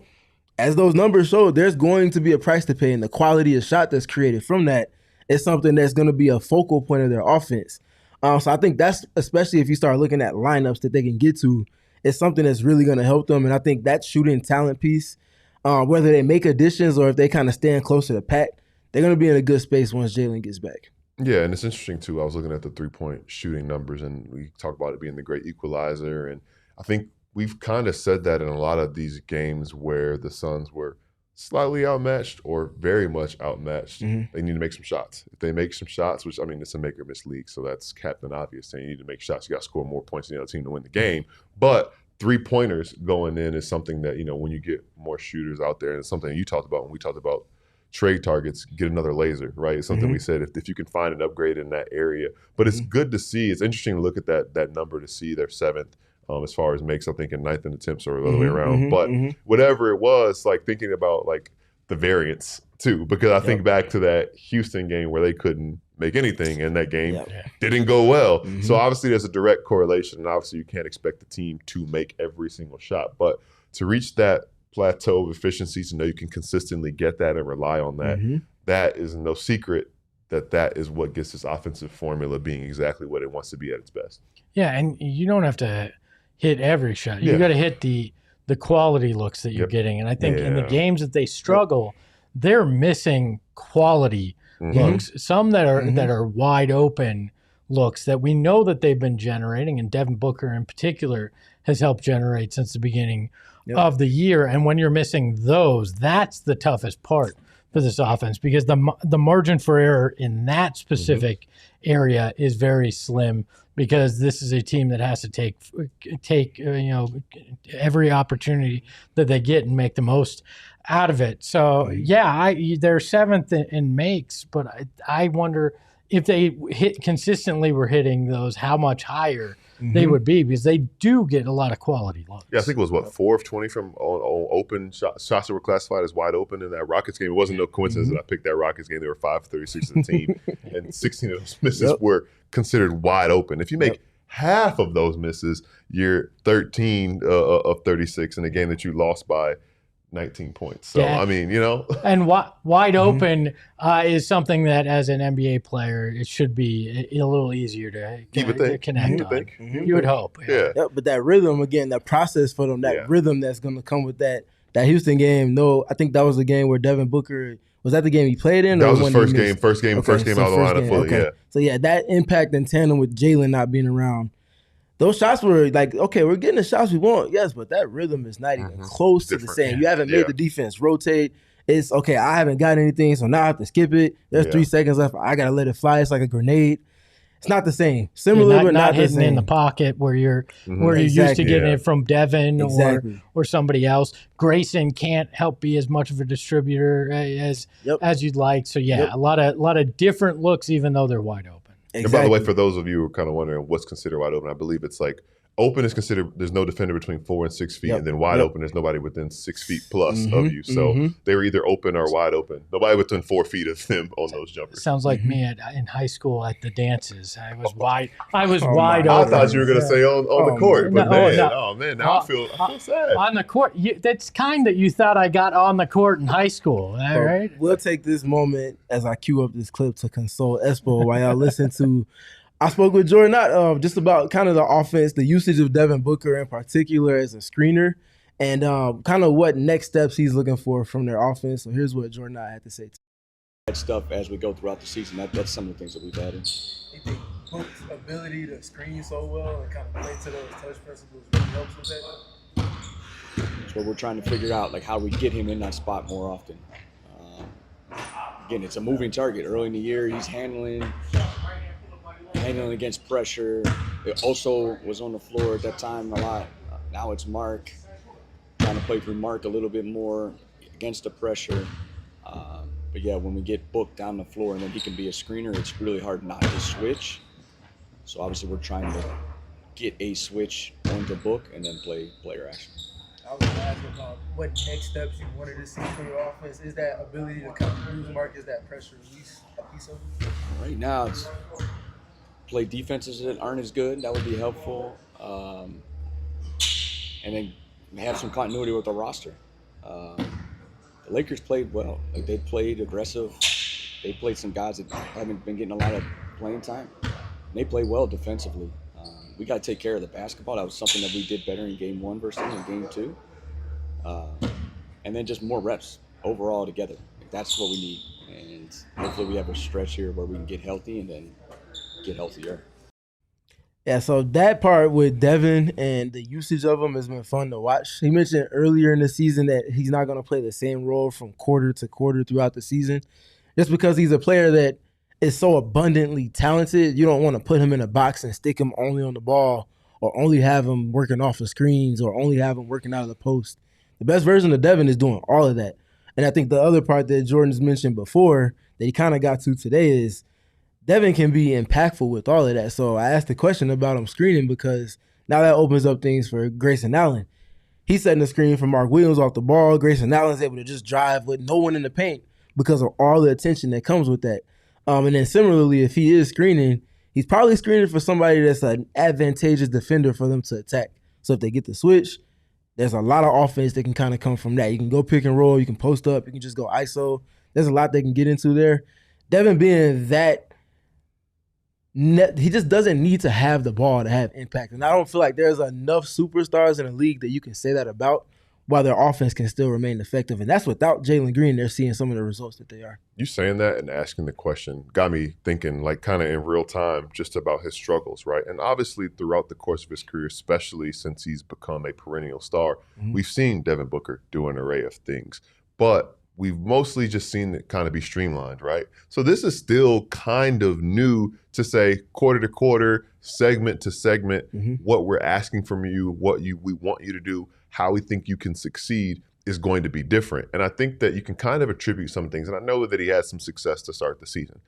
as those numbers show, there's going to be a price to pay, and the quality of shot that's created from that is something that's going to be a focal point of their offense. So I think that's, especially if you start looking at lineups that they can get to, it's something that's really going to help them. And I think that shooting talent piece, whether they make additions or if they kind of stand close to the pack, they're going to be in a good space once Jalen gets back. Yeah, and it's interesting, too. I was looking at the three-point shooting numbers, and we talk about it being the great equalizer. And I think we've kind of said that in a lot of these games where the Suns were slightly outmatched or very much outmatched. They need to make some shots. If they make some shots, which, I mean, it's a make-or-miss league, so that's Captain Obvious saying you need to make shots. You got to score more points than the other team to win the game. But three-pointers going in is something that, when you get more shooters out there, and it's something you talked about when we talked about trade targets, get another laser, right? It's something we said if you can find an upgrade in that area. But it's good to see. It's interesting to look at that number to see they're 7th as far as makes, I think, in 9th in attempts or the other way around. But whatever it was, like thinking about like the variance too, because I think back to that Houston game where they couldn't make anything and that game didn't go well. So obviously there's a direct correlation, and obviously you can't expect the team to make every single shot. But to reach that plateau of efficiency, to know you can consistently get that and rely on that, that is no secret that is what gets this offensive formula being exactly what it wants to be at its best. Yeah, and you don't have to hit every shot. You got to hit the quality looks that you're getting. And I think in the games that they struggle, they're missing quality looks. Some that are wide open looks that we know that they've been generating, and Devin Booker in particular has helped generate since the beginning of the year. And when you're missing those, that's the toughest part for this offense, because the margin for error in that specific area is very slim, because this is a team that has to take every opportunity that they get and make the most out of it. So they're 7th in makes, but I wonder if they consistently were hitting those, how much higher they would be, because they do get a lot of quality looks. Yeah, I think it was 4 of 20 from on open shots that were classified as wide open in that Rockets game. It wasn't no coincidence that I picked that Rockets game. They were 5 of 36 as a team, and 16 of those misses were considered wide open. If you make half of those misses, you're 13 of 36 in a game that you lost by 19 points. So, I mean, And wide open is something that, as an NBA player, it should be a little easier to connect on. You would hope. Yeah. But that rhythm, again, that process for them, that rhythm that's going to come with that Houston game. No, I think that was the game where Devin Booker, was that the game he played in? That was his first game. First game out of the lineup fully, So, that impact in tandem with Jalen not being around. Those shots were like, okay, we're getting the shots we want, yes, but that rhythm is not even close to the same. You haven't made the defense rotate. It's, okay, I haven't got anything, so now I have to skip it. There's 3 seconds left. I got to let it fly. It's like a grenade. It's not the same. Similar, but not the hitting same. in the pocket where you're used to getting it from Devin or somebody else. Grayson can't help be as much of a distributor as you'd like. So, a lot of different looks, even though they're wide open. Exactly. And by the way, for those of you who are kind of wondering what's considered wide open, I believe it's like open is considered, there's no defender between 4 and 6 feet, and then wide open, there's nobody within 6 feet plus of you. So they were either open or wide open. Nobody within 4 feet of them on those jumpers. Sounds like me in high school at the dances. I was wide open. I thought you were going to say on the court, but now I feel sad. On the court, that's kind that you thought I got on the court in high school, right? We'll take this moment as I cue up this clip to console Espo while y'all listen to. I spoke with Jordan Knott just about kind of the offense, the usage of Devin Booker in particular as a screener, and kind of what next steps he's looking for from their offense. So here's what Jordan Knott had to say. That stuff as we go throughout the season, that's some of the things that we've added. You think Book's ability to screen so well and kind of play to those touch principles really helps with that? That's what we're trying to figure out, like how we get him in that spot more often. Again, it's a moving target. Early in the year, he's handling against pressure. It also was on the floor at that time a lot. Now it's Mark. Trying to play through Mark a little bit more against the pressure. But when we get Book down the floor and then he can be a screener, it's really hard not to switch. So obviously we're trying to get a switch onto Book and then play player action. I was going to ask about what next steps you wanted to see for your offense. Is that ability to kind of use Mark, is that pressure release a piece of it? Right now it's play defenses that aren't as good. That would be helpful. And then have some continuity with the roster. The Lakers played well. Like, they played aggressive. They played some guys that haven't been getting a lot of playing time. And they play well defensively. We got to take care of the basketball. That was something that we did better in Game 1 versus in Game 2. And then just more reps overall together. Like, that's what we need. And hopefully we have a stretch here where we can get healthy and then get healthier. Yeah, so that part with Devin and the usage of him has been fun to watch. He mentioned earlier in the season that he's not going to play the same role from quarter to quarter throughout the season, just because he's a player that is so abundantly talented. You don't want to put him in a box and stick him only on the ball or only have him working off of screens or only have him working out of the post. The best version of Devin is doing all of that. And I think the other part that Jordan's mentioned before that he kind of got to today is Devin can be impactful with all of that. So I asked the question about him screening because now that opens up things for Grayson Allen. He's setting the screen for Mark Williams off the ball. Grayson Allen's able to just drive with no one in the paint because of all the attention that comes with that. And then similarly, if he is screening, he's probably screening for somebody that's an advantageous defender for them to attack. So if they get the switch, there's a lot of offense that can kind of come from that. You can go pick and roll. You can post up. You can just go ISO. There's a lot they can get into there. Devin being that, he just doesn't need to have the ball to have impact. And I don't feel like there's enough superstars in the league that you can say that about while their offense can still remain effective. And that's without Jalen Green. They're seeing some of the results that they are. You saying that and asking the question got me thinking, like, kind of in real time just about his struggles, right? And obviously throughout the course of his career, especially since he's become a perennial star, we've seen Devin Booker do an array of things. But we've mostly just seen it kind of be streamlined, right? So this is still kind of new to say quarter to quarter, segment to segment, what we're asking from you, we want you to do, how we think you can succeed is going to be different. And I think that you can kind of attribute some things. And I know that he had some success to start the season.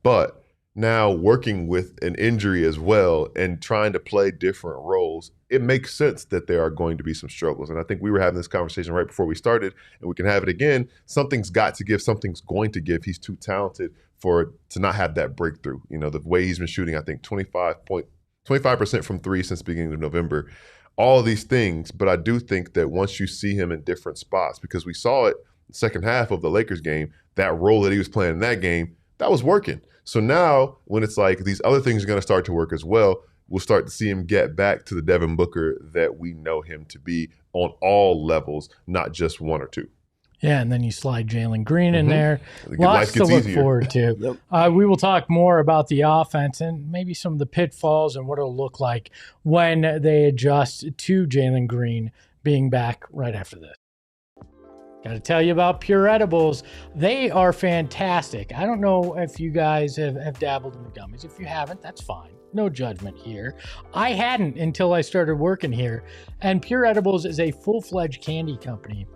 But now working with an injury as well and trying to play different roles, it makes sense that there are going to be some struggles. And I think we were having this conversation right before we started, and we can have it again. Something's got to give. Something's going to give. He's too talented to not have that breakthrough. You know, the way he's been shooting, I think 25% from three since the beginning of November. All of these things, but I do think that once you see him in different spots, because we saw it the second half of the Lakers game, that role that he was playing in that game, that was working. So now when it's like these other things are going to start to work as well, we'll start to see him get back to the Devin Booker that we know him to be on all levels, not just one or two. Yeah, and then you slide Jalen Green in there. Life Lots to gets look easier. forward to. We will talk more about the offense and maybe some of the pitfalls and what it'll look like when they adjust to Jalen Green being back right after this. Got to tell you about Pure Edibles. They are fantastic. I don't know if you guys have dabbled in the gummies. If you haven't, that's fine. No judgment here. I hadn't until I started working here. And Pure Edibles is a full-fledged candy company,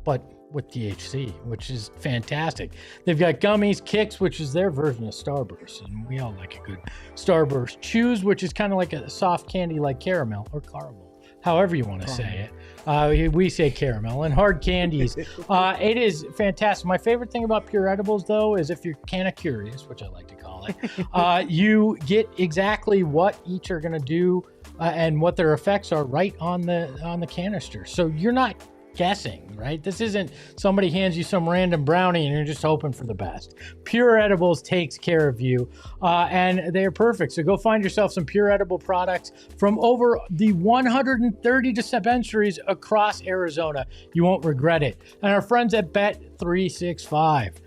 but with THC, which is fantastic. They've got gummies, Kicks, which is their version of Starburst, and we all like a good Starburst. Chews, which is kind of like a soft candy like caramel or caramel, however you want to say it. We say caramel. And hard candies. It is fantastic. My favorite thing about Pure Edibles, though, is if you're kind of curious, which I like to call it, you get exactly what each are going to do and what their effects are right on the canister. So you're not guessing, right? This isn't somebody hands you some random brownie and you're just hoping for the best. Pure Edibles takes care of you, and they are perfect. So go find yourself some Pure Edible products from over the 130 dispensaries across Arizona. You won't regret it. And our friends at Bet365.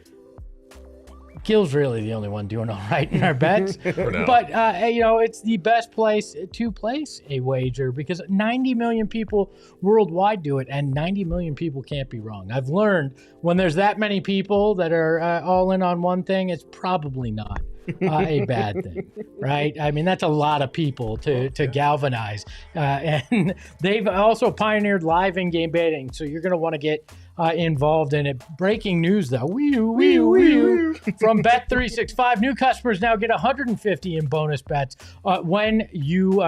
Gil's really the only one doing all right in our bets. But, it's the best place to place a wager because 90 million people worldwide do it, and 90 million people can't be wrong. I've learned when there's that many people that are all in on one thing, it's probably not a bad thing, right? I mean, that's a lot of people to galvanize. And they've also pioneered live in-game betting, so you're going to want to get involved in it. Breaking news, though. From Bet365, new customers now get $150 in bonus bets when you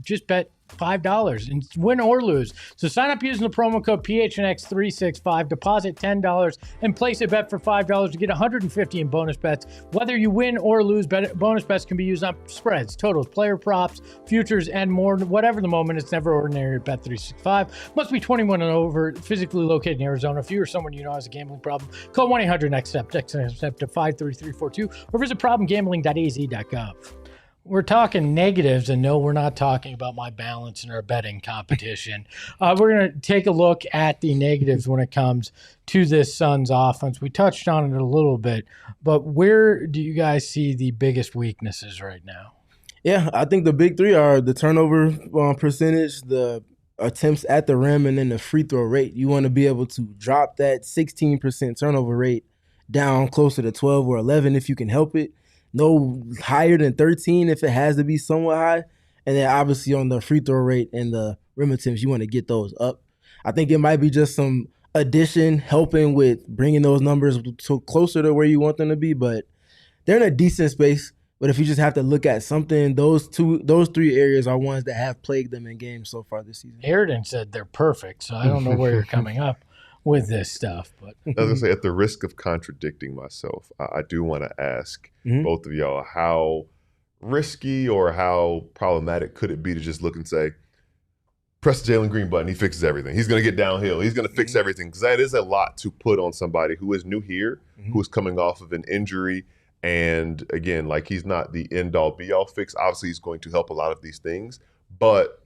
just bet $5 and win or lose. So sign up using the promo code PHNX365, deposit $10 and place a bet for $5 to get $150 in bonus bets. Whether you win or lose, bonus bets can be used on spreads, totals, player props, futures, and more. Whatever the moment, it's never ordinary at Bet365. Must be 21 and over, physically located in Arizona. If you or someone you know has a gambling problem, call 1-800-NEXT-STEP, text to 53342, or visit problemgambling.az.gov. We're talking negatives, and no, we're not talking about my balance in our betting competition. We're going to take a look at the negatives when it comes to this Suns offense. We touched on it a little bit, but where do you guys see the biggest weaknesses right now? Yeah, I think the big three are the turnover percentage, the attempts at the rim, and then the free throw rate. You want to be able to drop that 16% turnover rate down closer to 12 or 11 if you can help it. No higher than 13 if it has to be somewhat high. And then obviously on the free throw rate and the rim attempts, you want to get those up. I think it might be just some addition helping with bringing those numbers to closer to where you want them to be. But they're in a decent space. But if you just have to look at something, those three areas are ones that have plagued them in games so far this season. Airden said they're perfect, so I don't know where you're coming up with this stuff. But I was going to say, at the risk of contradicting myself, I do want to ask both of y'all, how risky or how problematic could it be to just look and say, press the Jalen Green button, he fixes everything. He's going to get downhill. He's going to fix everything. Because that is a lot to put on somebody who is new here, who is coming off of an injury. And again, like, he's not the end-all, be-all fix. Obviously, he's going to help a lot of these things. But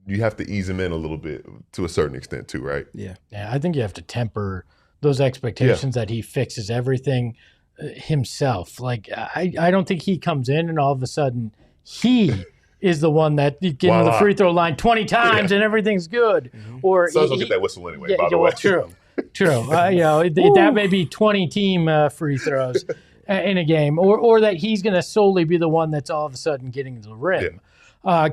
you have to ease him in a little bit to a certain extent too, right? Yeah, I think you have to temper those expectations that he fixes everything himself. Like, I don't think he comes in and all of a sudden he is the one that getting to the free throw line 20 times and everything's good. Or Suns don't get that whistle anyway, by the way. True. That may be 20 team free throws in a game, or that he's going to solely be the one that's all of a sudden getting to the rim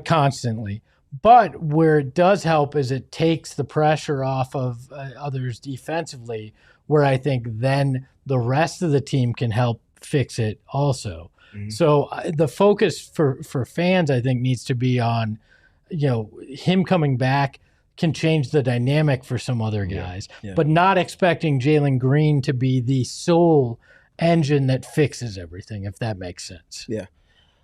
constantly. But where it does help is it takes the pressure off of others defensively, where I think then the rest of the team can help fix it also. So the focus for fans, I think, needs to be on, him coming back can change the dynamic for some other guys, but not expecting Jalen Green to be the sole engine that fixes everything, if that makes sense. Yeah.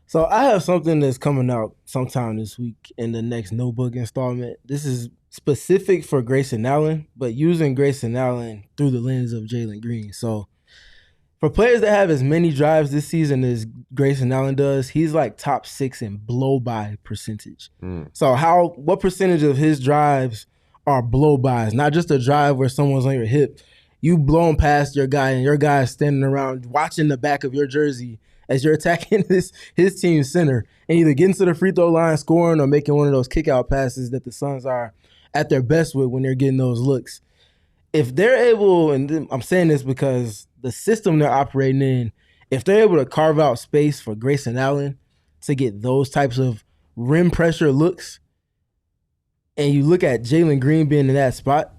So I have something that's coming out sometime this week in the next Notebook installment. This is specific for Grayson Allen, but using Grayson Allen through the lens of Jalen Green. So for players that have as many drives this season as Grayson Allen does, he's like top 6 in blow-by percentage. So what percentage of his drives are blow-bys? Not just a drive where someone's on your hip. You blown past your guy and your guy is standing around watching the back of your jersey as you're attacking his team's center and either getting to the free throw line, scoring, or making one of those kick-out passes that the Suns are at their best with when they're getting those looks. If they're able, and I'm saying this because the system they're operating in, if they're able to carve out space for Grayson Allen to get those types of rim pressure looks, and you look at Jalen Green being in that spot,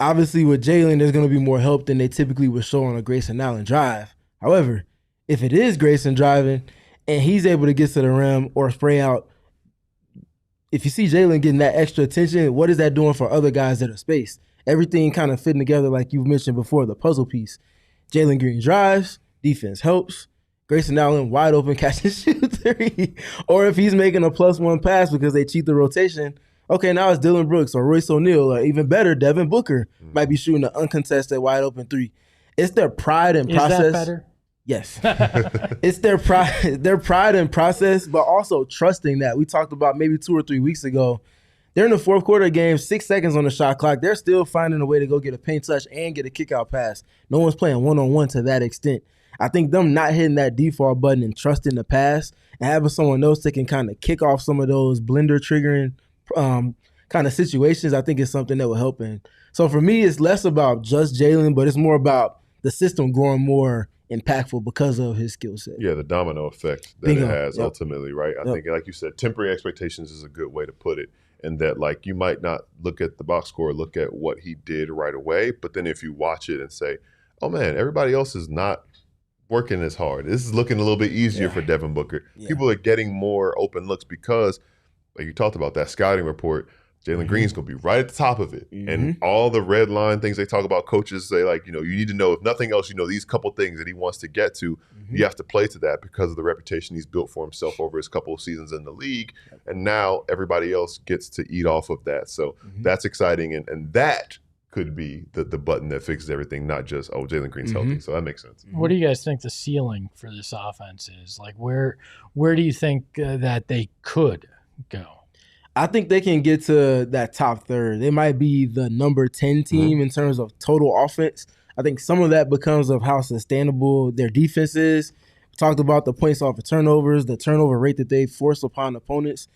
obviously with Jalen, there's going to be more help than they typically would show on a Grayson Allen drive. However, if it is Grayson driving and he's able to get to the rim or spray out, if you see Jalen getting that extra attention, what is that doing for other guys that are spaced? Everything kind of fitting together like you've mentioned before, the puzzle piece. Jalen Green drives, defense helps. Grayson Allen wide open catch and shoot 3. Or if he's making a +1 pass because they cheat the rotation, okay, now it's Dylan Brooks or Royce O'Neal, or even better, Devin Booker might be shooting an uncontested wide open 3. It's their pride and process. Is that better? Yes. It's their pride and process, but also trusting that. We talked about maybe 2 or 3 weeks ago. They're in the fourth quarter game, 6 seconds on the shot clock. They're still finding a way to go get a paint touch and get a kick-out pass. No one's playing one-on-one to that extent. I think them not hitting that default button and trusting the pass and having someone else that can kind of kick off some of those blender triggering kind of situations, I think is something that will help. So for me, it's less about just Jalen, but it's more about the system growing more impactful because of his skill set. Yeah, the domino effect that it has ultimately, right? I think, like you said, tempering expectations is a good way to put it. And that, like, you might not look at the box score, look at what he did right away. But then if you watch it and say, oh, man, everybody else is not working as hard. This is looking a little bit easier for Devin Booker. People are getting more open looks because, like you talked about, that scouting report, Jalen Green's going to be right at the top of it. And all the red line things they talk about, coaches say, like, you need to know, if nothing else, these couple things that he wants to get to, you have to play to that because of the reputation he's built for himself over his couple of seasons in the league. And now everybody else gets to eat off of that. So that's exciting. And that could be the button that fixes everything, not just, oh, Jalen Green's healthy. So that makes sense. What do you guys think the ceiling for this offense is? Like, where do you think that they could go? I think they can get to that top third. They might be the number 10 team in terms of total offense. I think some of that becomes of how sustainable their defense is. We talked about the points off of turnovers, the turnover rate that they force upon opponents.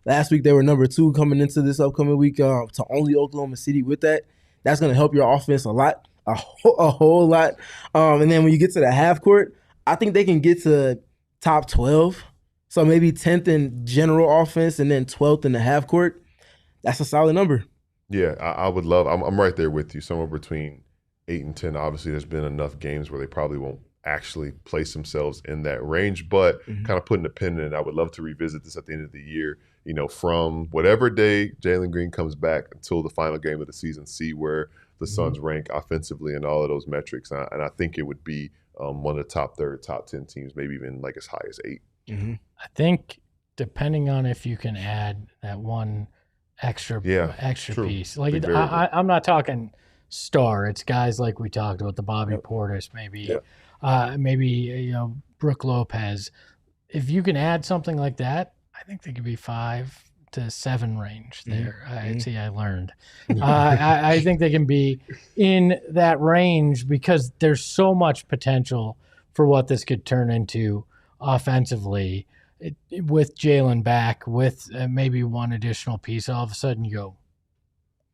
Last week they were number 2 coming into this upcoming week to only Oklahoma City with that. That's going to help your offense a lot, a whole lot. And then when you get to the half court, I think they can get to top 12. So maybe 10th in general offense and then 12th in the half court. That's a solid number. Yeah, I would love – I'm right there with you, somewhere between 8 and 10. Obviously, there's been enough games where they probably won't actually place themselves in that range, but kind of putting a pin in it, I would love to revisit this at the end of the year, from whatever day Jalen Green comes back until the final game of the season, see where the Suns rank offensively and all of those metrics. And I think it would be one of the top 10 teams, maybe even like as high as 8. I think depending on if you can add that one extra piece, like I'm not talking star. It's guys like we talked about, the Bobby Portis, maybe Brooke Lopez. If you can add something like that, I think they could be 5 to 7 range there. I learned. I think they can be in that range because there's so much potential for what this could turn into offensively, with Jalen back, with maybe one additional piece. All of a sudden you go,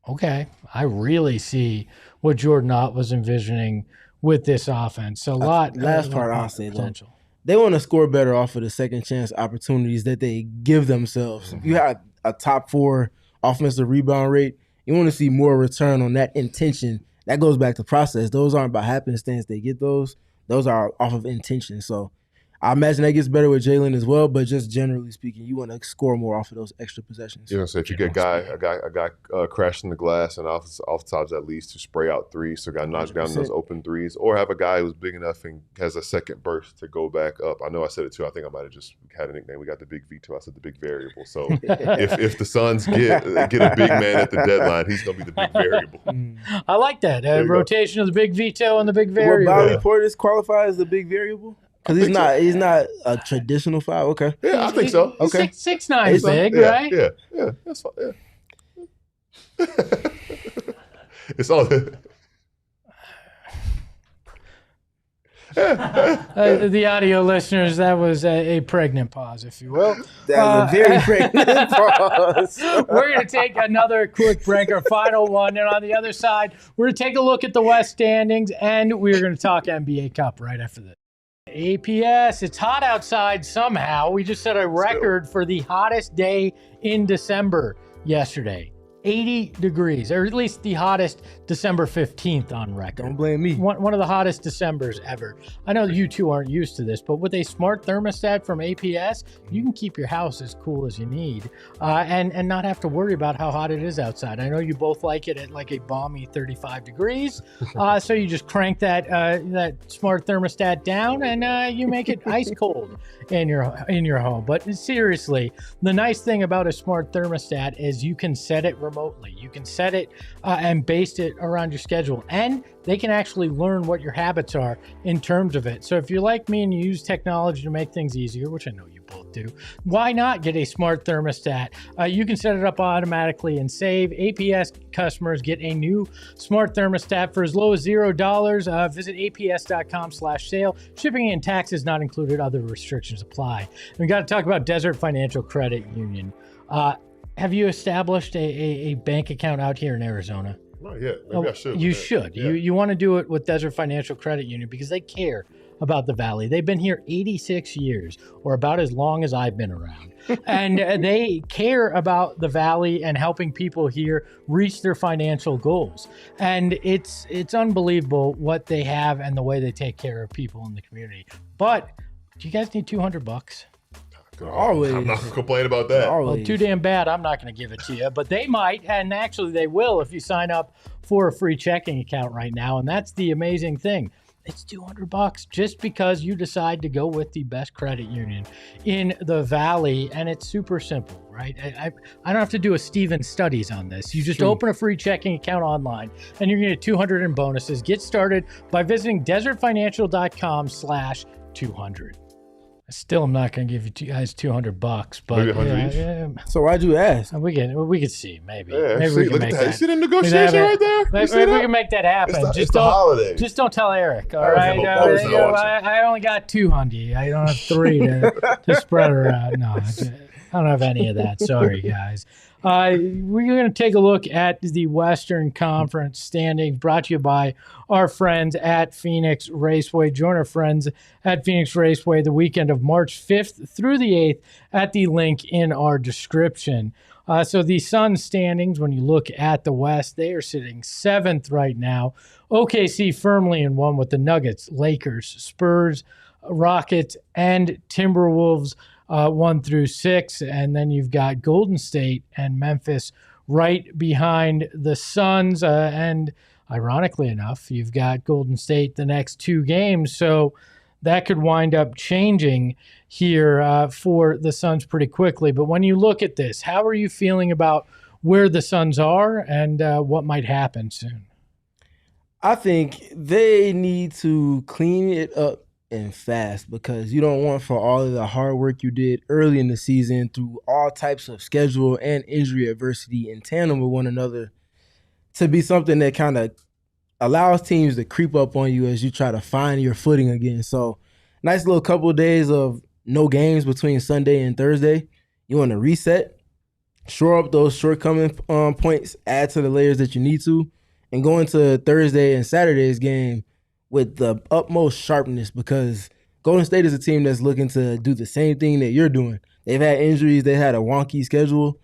okay, I really see what Jordan Ott was envisioning with this offense. So last part I'll say, potential. They want to score better off of the second chance opportunities that they give themselves. If you have a top 4 offensive rebound rate, you want to see more return on that intention. That goes back to process. Those aren't by happenstance they get those. those are off of intention. So I imagine that gets better with Jalen as well, but just generally speaking, you want to score more off of those extra possessions. You know, so if you get a guy crashing the glass and oftentimes that leads to spray out threes, so got knocked down those open threes, or have a guy who's big enough and has a second burst to go back up. I know I said it too. I think I might have just had a nickname. We got the big V too. I said the big variable. So if the Suns get a big man at the deadline, he's going to be the big variable. I like that rotation of the big veto and the big variable. Will Bobby Portis qualify as the big variable? Because he's not a traditional 5. Okay. Yeah, I think so. Okay. 6'9" big, right? Yeah. That's fine. Yeah. It's all. The audio listeners, that was a pregnant pause, if you will. That was a very pregnant pause. We're going to take another quick break, our final one. And on the other side, we're going to take a look at the West standings, and we're going to talk NBA Cup right after this. APS, it's hot outside somehow. We just set a record for the hottest day in December yesterday. 80 degrees, or at least the hottest December 15th on record. Don't blame me. One of the hottest Decembers ever. I know you two aren't used to this, but with a smart thermostat from APS, you can keep your house as cool as you need and not have to worry about how hot it is outside. I know you both like it at like a balmy 35 degrees, so you just crank that smart thermostat down and you make it ice cold in your home. But seriously, the nice thing about a smart thermostat is you can set it remotely. You can set it and base it around your schedule, and they can actually learn what your habits are in terms of it. So if you're like me and you use technology to make things easier, which I know you both do, why not get a smart thermostat? You can set it up automatically and save. APS customers get a new smart thermostat for as low as $0. Visit aps.com/sale. Shipping and taxes not included. Other restrictions apply. And we got to talk about Desert Financial Credit Union. Have you established a bank account out here in Arizona? Not yet. Maybe I should. You should. Yeah. You want to do it with Desert Financial Credit Union because they care about the Valley. They've been here 86 years, or about as long as I've been around. And they care about the Valley and helping people here reach their financial goals. And it's unbelievable what they have and the way they take care of people in the community. But do you guys need $200? Always. I'm not going to complain about that. Well, too damn bad. I'm not going to give it to you, but they might, and actually they will if you sign up for a free checking account right now. And that's the amazing thing. It's $200 just because you decide to go with the best credit union in the Valley, and it's super simple, right? I don't have to do a Steven studies on this. You just open a free checking account online, and you're going to get 200 in bonuses. Get started by visiting desertfinancial.com/200. I still am not going to give you guys $200, but Maybe 100 each. So why'd you ask? we could see maybe. Yeah, Maybe see, we can look make at that. You that. see the negotiation right there? Maybe we can make that happen. It's the holidays. Just don't tell Eric, all I right? was not watching. I only got 200. I don't have 3 to spread around. No, I don't have any of that. Sorry, guys. We're going to take a look at the Western Conference standings brought to you by our friends at Phoenix Raceway. Join our friends at Phoenix Raceway the weekend of March 5th through the 8th at the link in our description. So the Suns standings, when you look at the West, they are sitting 7th right now. OKC firmly in 1 with the Nuggets, Lakers, Spurs, Rockets, and Timberwolves 1 through 6. And then you've got Golden State and Memphis right behind the Suns. And ironically enough, you've got Golden State the next 2 games. So that could wind up changing here for the Suns pretty quickly. But when you look at this, how are you feeling about where the Suns are and what might happen soon? I think they need to clean it up and fast, because you don't want for all of the hard work you did early in the season through all types of schedule and injury adversity in tandem with one another to be something that kind of allows teams to creep up on you as you try to find your footing again. So nice little couple of days of no games between Sunday and Thursday. You want to reset, shore up those shortcoming points, add to the layers that you need to, and go into Thursday and Saturday's game with the utmost sharpness, because Golden State is a team that's looking to do the same thing that you're doing. They've had injuries. They had a wonky schedule.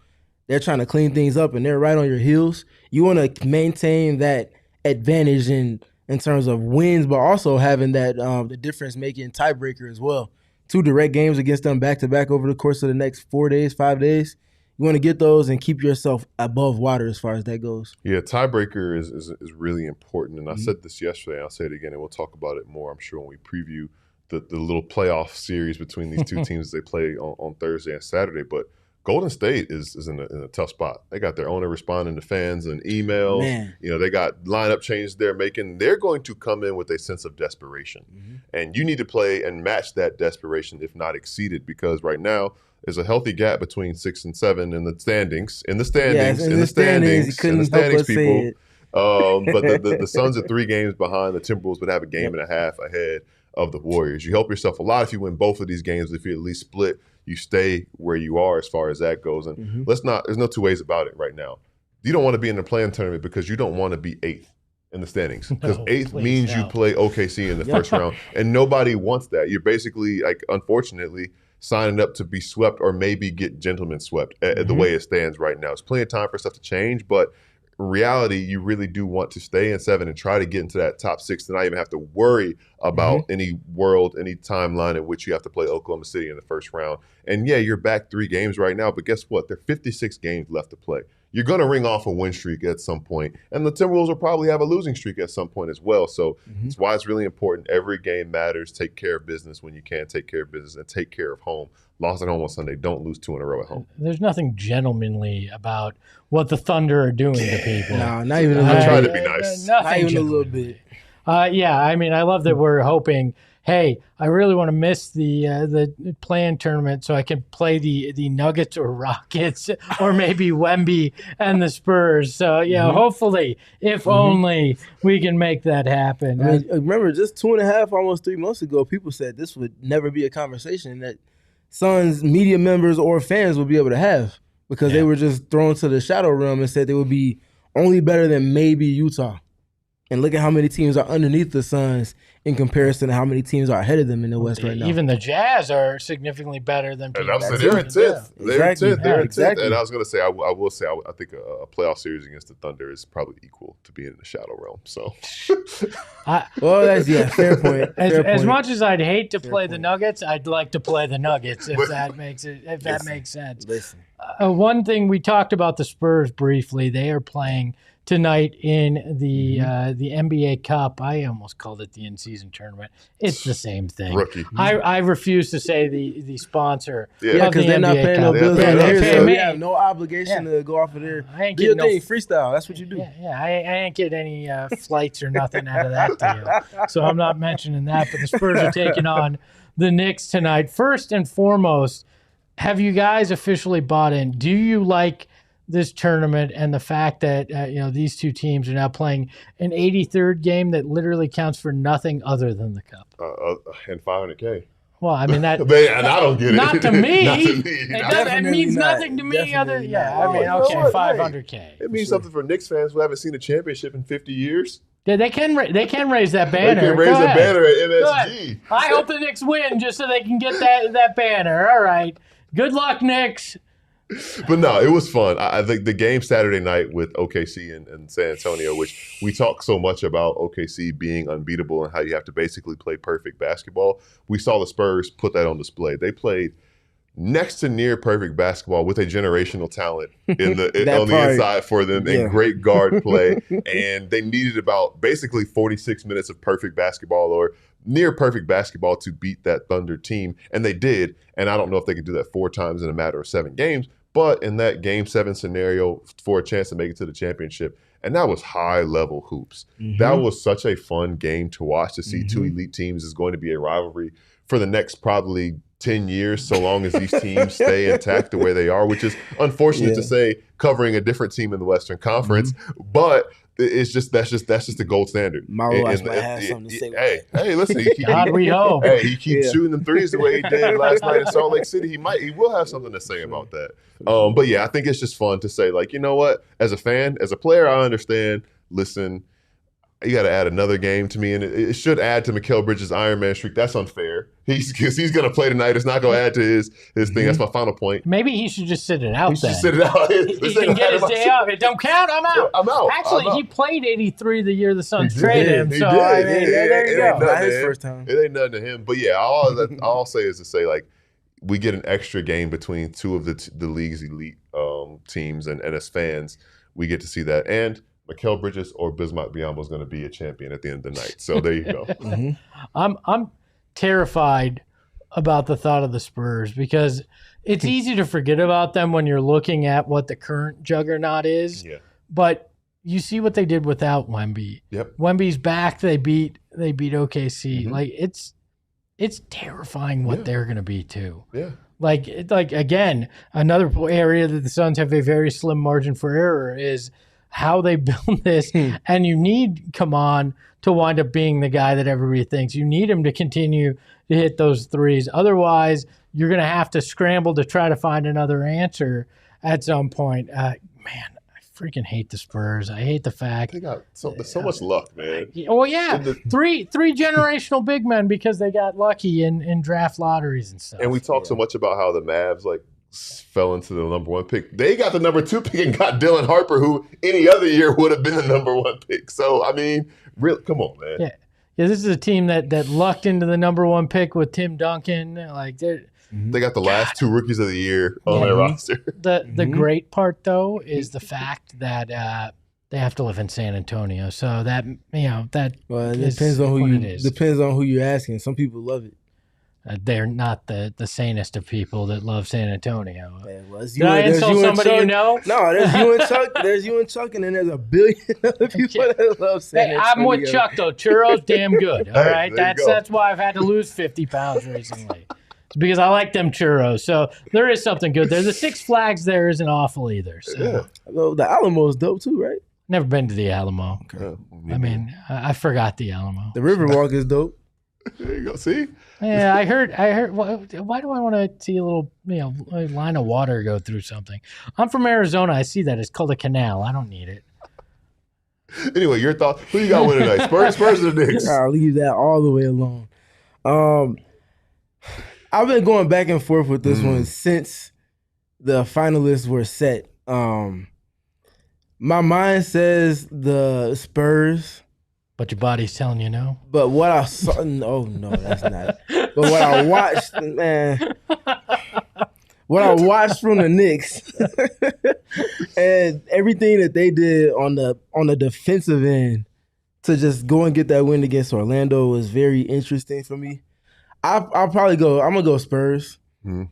They're trying to clean things up, and they're right on your heels. You want to maintain that advantage and in terms of wins, but also having that the difference-making tiebreaker as well. 2 direct games against them back-to-back over the course of the next 4 days, 5 days. You want to get those and keep yourself above water as far as that goes. Yeah, tiebreaker is really important. And I said this yesterday, I'll say it again, and we'll talk about it more, I'm sure, when we preview the little playoff series between these two teams as they play on Thursday and Saturday. But Golden State is in a tough spot. They got their owner responding to fans and emails. Man. You know, they got lineup changes they're making. They're going to come in with a sense of desperation. And you need to play and match that desperation, if not exceed it, because right now there's a healthy gap between 6 and 7 in the standings. In the standings, people. But the Suns are 3 games behind. The Timberwolves would have a game and a half ahead of the Warriors. You help yourself a lot if you win both of these games. If you at least split, you stay where you are as far as that goes. And there's no two ways about it right now. You don't want to be in the play-in tournament because you don't want to be 8th in the standings. Because 8th means you play OKC in the first round. And nobody wants that. You're basically, like, unfortunately, signing up to be swept or maybe get gentlemen swept the way it stands right now. It's plenty of time for stuff to change, but in reality, you really do want to stay in 7 and try to get into that top 6 to not even have to worry about any timeline in which you have to play Oklahoma City in the first round. And yeah, you're back 3 games right now, but guess what? There are 56 games left to play. You're going to ring off a win streak at some point, and the Timberwolves will probably have a losing streak at some point as well. So it's why it's really important. Every game matters. Take care of business when you can take care of business, and take care of home. Lost at home on Sunday. Don't lose 2 in a row at home. There's nothing gentlemanly about what the Thunder are doing to people. No, not even a little I try bit. to be nice. Not even a little bit. Yeah, I mean, I love that we're hoping, hey, I really want to miss the play-in tournament so I can play the Nuggets or Rockets or maybe Wemby and the Spurs. So, yeah, hopefully, if only, we can make that happen. I mean, remember, just 2.5, almost 3 months ago, people said this would never be a conversation that Suns media members or fans would be able to have because they were just thrown to the shadow realm and said they would be only better than maybe Utah. And look at how many teams are underneath the Suns in comparison to how many teams are ahead of them in the West right now. Even the Jazz are significantly better than people. And they're in 10th. They're in 10th. Exactly. And I was going to say, I will say, I think a playoff series against the Thunder is probably equal to being in the shadow realm. So, well, that's fair point. As much as I'd hate to play the Nuggets, I'd like to play the Nuggets if that makes sense. Listen. One thing we talked about the Spurs briefly. They are playing tonight in the NBA Cup. I almost called it the in-season tournament. It's the same thing. Rookie. I refuse to say the sponsor. Yeah, because they're not paying no bills. They have no obligation to go off of their freestyle. That's what you do. Yeah. I ain't get any flights or nothing out of that deal. So I'm not mentioning that. But the Spurs are taking on the Knicks tonight. First and foremost, have you guys officially bought in? Do you like this tournament and the fact that these two teams are now playing an 83rd game that literally counts for nothing other than the cup? And $500K. Well, I mean that. And I don't get it. Not to me. Not to me. It means nothing to me. $500K. It means something for Knicks fans who haven't seen a championship in 50 years. Yeah, they can raise that banner. They can raise that banner at MSG. I hope the Knicks win just so they can get that banner. All right. Good luck, Knicks. But no, it was fun. I think the game Saturday night with OKC and San Antonio, which we talk so much about OKC being unbeatable and how you have to basically play perfect basketball, we saw the Spurs put that on display. They played next to near perfect basketball with a generational talent on the inside for them and great guard play. And they needed about basically 46 minutes of perfect basketball or near perfect basketball to beat that Thunder team. And they did. And I don't know if they could do that 4 times in a matter of 7 games. But in that Game 7 scenario for a chance to make it to the championship, and that was high-level hoops. That was such a fun game to watch, to see 2 elite teams. Is going to be a rivalry for the next probably 10 years, so long as these teams stay intact the way they are, which is unfortunate to say, covering a different team in the Western Conference. But that's just the gold standard. Mauro might have something to say. Hey, listen, we hope. Hey, he keeps shooting them threes the way he did last night in Salt Lake City. He will have something to say about that. But yeah, I think it's just fun to say, like, you know what? As a fan, as a player, I understand. Listen, you got to add another game to me, and it should add to Mikal Bridges' Ironman streak. That's unfair. He's going to play tonight. It's not going to add to his thing. That's my final point. Maybe he should just sit it out. He should just sit it out. He can get his day off. It don't count. I'm out. I'm out. Actually, he played 83 the year the Suns He traded did. him. He So did. I mean, there you go. Not his first time. It ain't nothing to him. But yeah, all I'll say is to say, like, we get an extra game between two of the league's elite teams, and as fans, we get to see that. And Mikal Bridges or Bismack Biyombo is going to be a champion at the end of the night. So there you go. I'm terrified about the thought of the Spurs because it's easy to forget about them when you're looking at what the current juggernaut is. Yeah. But you see what they did without Wemby. Yep. Wemby's back. They beat OKC. Like it's terrifying what they're going to be too. Yeah. Like again, another area that the Suns have a very slim margin for error is how they build this. And you need Kaman to wind up being the guy that everybody thinks. You need him to continue to hit those threes. Otherwise, you're going to have to scramble to try to find another answer at some point. Man, I freaking hate the Spurs. I hate the fact They got so much luck, man. Oh yeah, three generational big men because they got lucky in draft lotteries and stuff. And we talk so much about how the Mavs like fell into the number 1 pick. They got the number 2 pick and got Dylan Harper, who any other year would have been the number 1 pick. So I mean, really, come on, man. Yeah. This is a team that lucked into the number 1 pick with Tim Duncan. Like They got the last 2 rookies of the year on their roster. The great part though is the fact that they have to live in San Antonio. So that Well, it depends on who you're asking. Some people love it. They're not the sanest of people that love San Antonio. Man, well, Did I insult somebody you know? No, there's you and Chuck. There's you and Chuck, and then there's a billion other people that love San Antonio. I'm with Chuck though. Churros, damn good. All right, there you go. that's why I've had to lose 50 pounds recently. It's because I like them churros. So there is something good there. The Six Flags there isn't awful either. So Well, the Alamo is dope too, right? never been to the Alamo. Okay. I mean, I forgot the Alamo. The Riverwalk is dope. There you go. See? Yeah, I heard. Why do I want to see a little, a line of water go through something? I'm from Arizona. I see that. It's called a canal. I don't need it. Anyway, your thoughts. Who you got winning tonight? Spurs or the Knicks? I'll leave that all the way alone. I've been going back and forth with this one since the finalists were set. My mind says the Spurs. But your body's telling you no. But what I saw, oh no, that's not. But what I watched, man, what I watched from the Knicks, and everything that they did on the defensive end to just go and get that win against Orlando was very interesting for me. I'll probably go. I'm gonna go Spurs.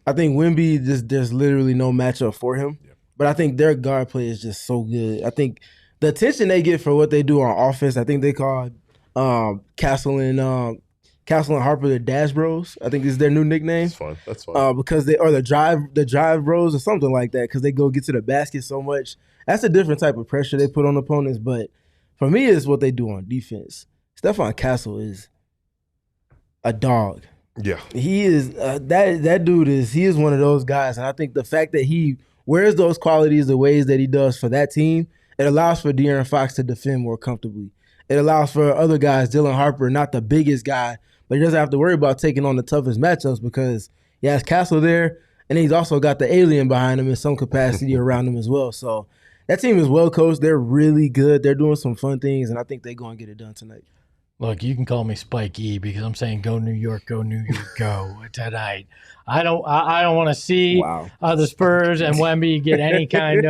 I think Wemby there's literally no matchup for him. But I think their guard play is just so good. I think the attention they get for what they do on offense, I think they call Castle and Harper the Dash Bros. I think is their new nickname. That's fun. That's fun. Because they or the drive bros or something like that. Because they go get to the basket so much. That's a different type of pressure they put on opponents. But for me, it's what they do on defense. Stephon Castle is a dog. Yeah, he is. That dude is. He is one of those guys, and I think the fact that he wears those qualities the ways that he does for that team, it allows for De'Aaron Fox to defend more comfortably. It allows for other guys, Dylan Harper, not the biggest guy, but he doesn't have to worry about taking on the toughest matchups because he has Castle there, and he's also got the alien behind him in some capacity around him as well. So that team is well coached. They're really good. They're doing some fun things, and I think they're going to get it done tonight. Look, you can call me Spike E because I'm saying go New York, go tonight. I don't want to see the Spurs and Wemby get any kind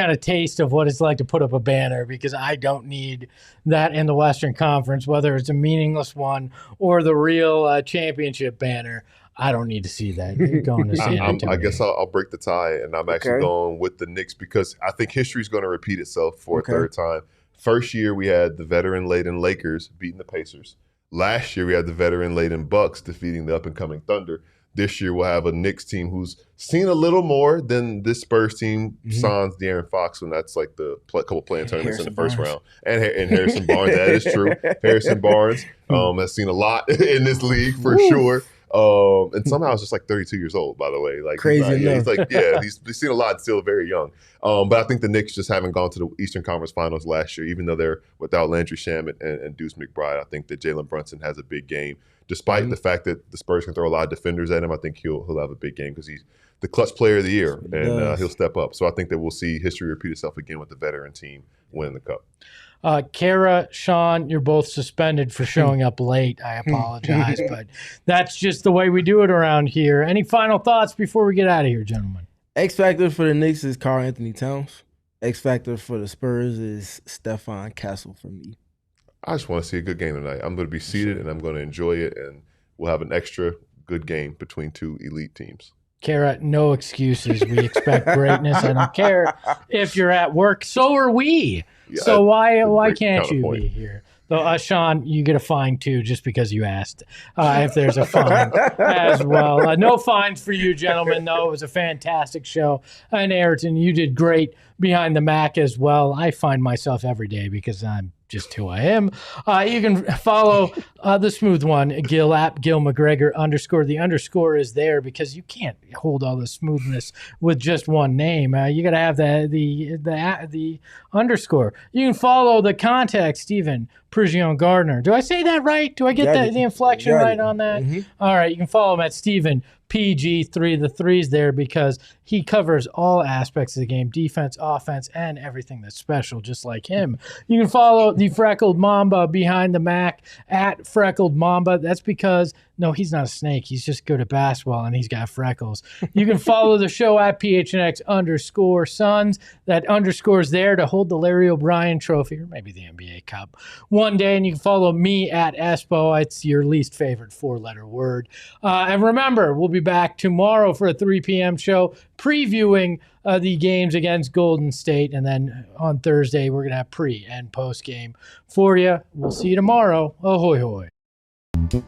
of taste of what it's like to put up a banner because I don't need that in the Western Conference, whether it's a meaningless one or the real championship banner. I don't need to see that. You're going to San Antonio. I guess I'll break the tie, and I'm actually going with the Knicks because I think history is going to repeat itself for a third time. First year, we had the veteran-laden Lakers beating the Pacers. Last year, we had the veteran-laden Bucks defeating the up-and-coming Thunder. This year, we'll have a Knicks team who's seen a little more than this Spurs team, sans De'Aaron Fox, when that's like the couple playing tournaments in the first round. And Harrison Barnes, that is true. Harrison Barnes has seen a lot in this league for sure. And somehow it's just like 32 years old, by the way. Like Crazy he's enough. he's seen a lot, still very young. But I think the Knicks just haven't gone to the Eastern Conference Finals last year, even though they're without Landry Shamet and Deuce McBride. I think that Jalen Brunson has a big game, despite the fact that the Spurs can throw a lot of defenders at him. I think he'll have a big game because he's the clutch player of the year, and he'll step up. So I think that we'll see history repeat itself again with the veteran team winning the cup. Kara, Sean, you're both suspended for showing up late. I apologize, but that's just the way we do it around here. Any final thoughts before we get out of here, gentlemen? X factor for the Knicks is Karl Anthony Towns. X factor for the Spurs is Stephon Castle for me. I just want to see a good game tonight. I'm going to be seated and I'm going to enjoy it, and we'll have an extra good game between two elite teams. Kara, no excuses. We expect greatness. I don't care if you're at work. So are we. Yeah, so why great can't you counterpoint. be here? Though, Sean, you get a fine too, just because you asked. If there's a fine as well, no fines for you, gentlemen. No, it was a fantastic show. And Ayrton, you did great behind the Mac as well. I find myself every day because I'm just who I am. You can follow the smooth one, Gil at Gil McGregor _ The underscore is there because you can't hold all the smoothness with just one name. You got to have the underscore. You can follow the contact, Stephen Prigion Gardner. Do I say that right? Do I get the inflection right on that? Mm-hmm. All right, you can follow him at Stephen PG3. The three's there because he covers all aspects of the game, defense, offense, and everything that's special, just like him. You can follow the Freckled Mamba behind the Mac at Freckled Mamba. That's because, no, he's not a snake. He's just good at basketball, and he's got freckles. You can follow the show at PHNX _ Suns. That underscore's there to hold the Larry O'Brien trophy, or maybe the NBA Cup, one day. And you can follow me at Espo. It's your least favorite four-letter word. And remember, we'll be back tomorrow for a 3 p.m. show previewing the games against Golden State. And then on Thursday, we're going to have pre and post game for you. We'll see you tomorrow. Ahoy, hoy. We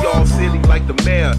all silly like the mayor.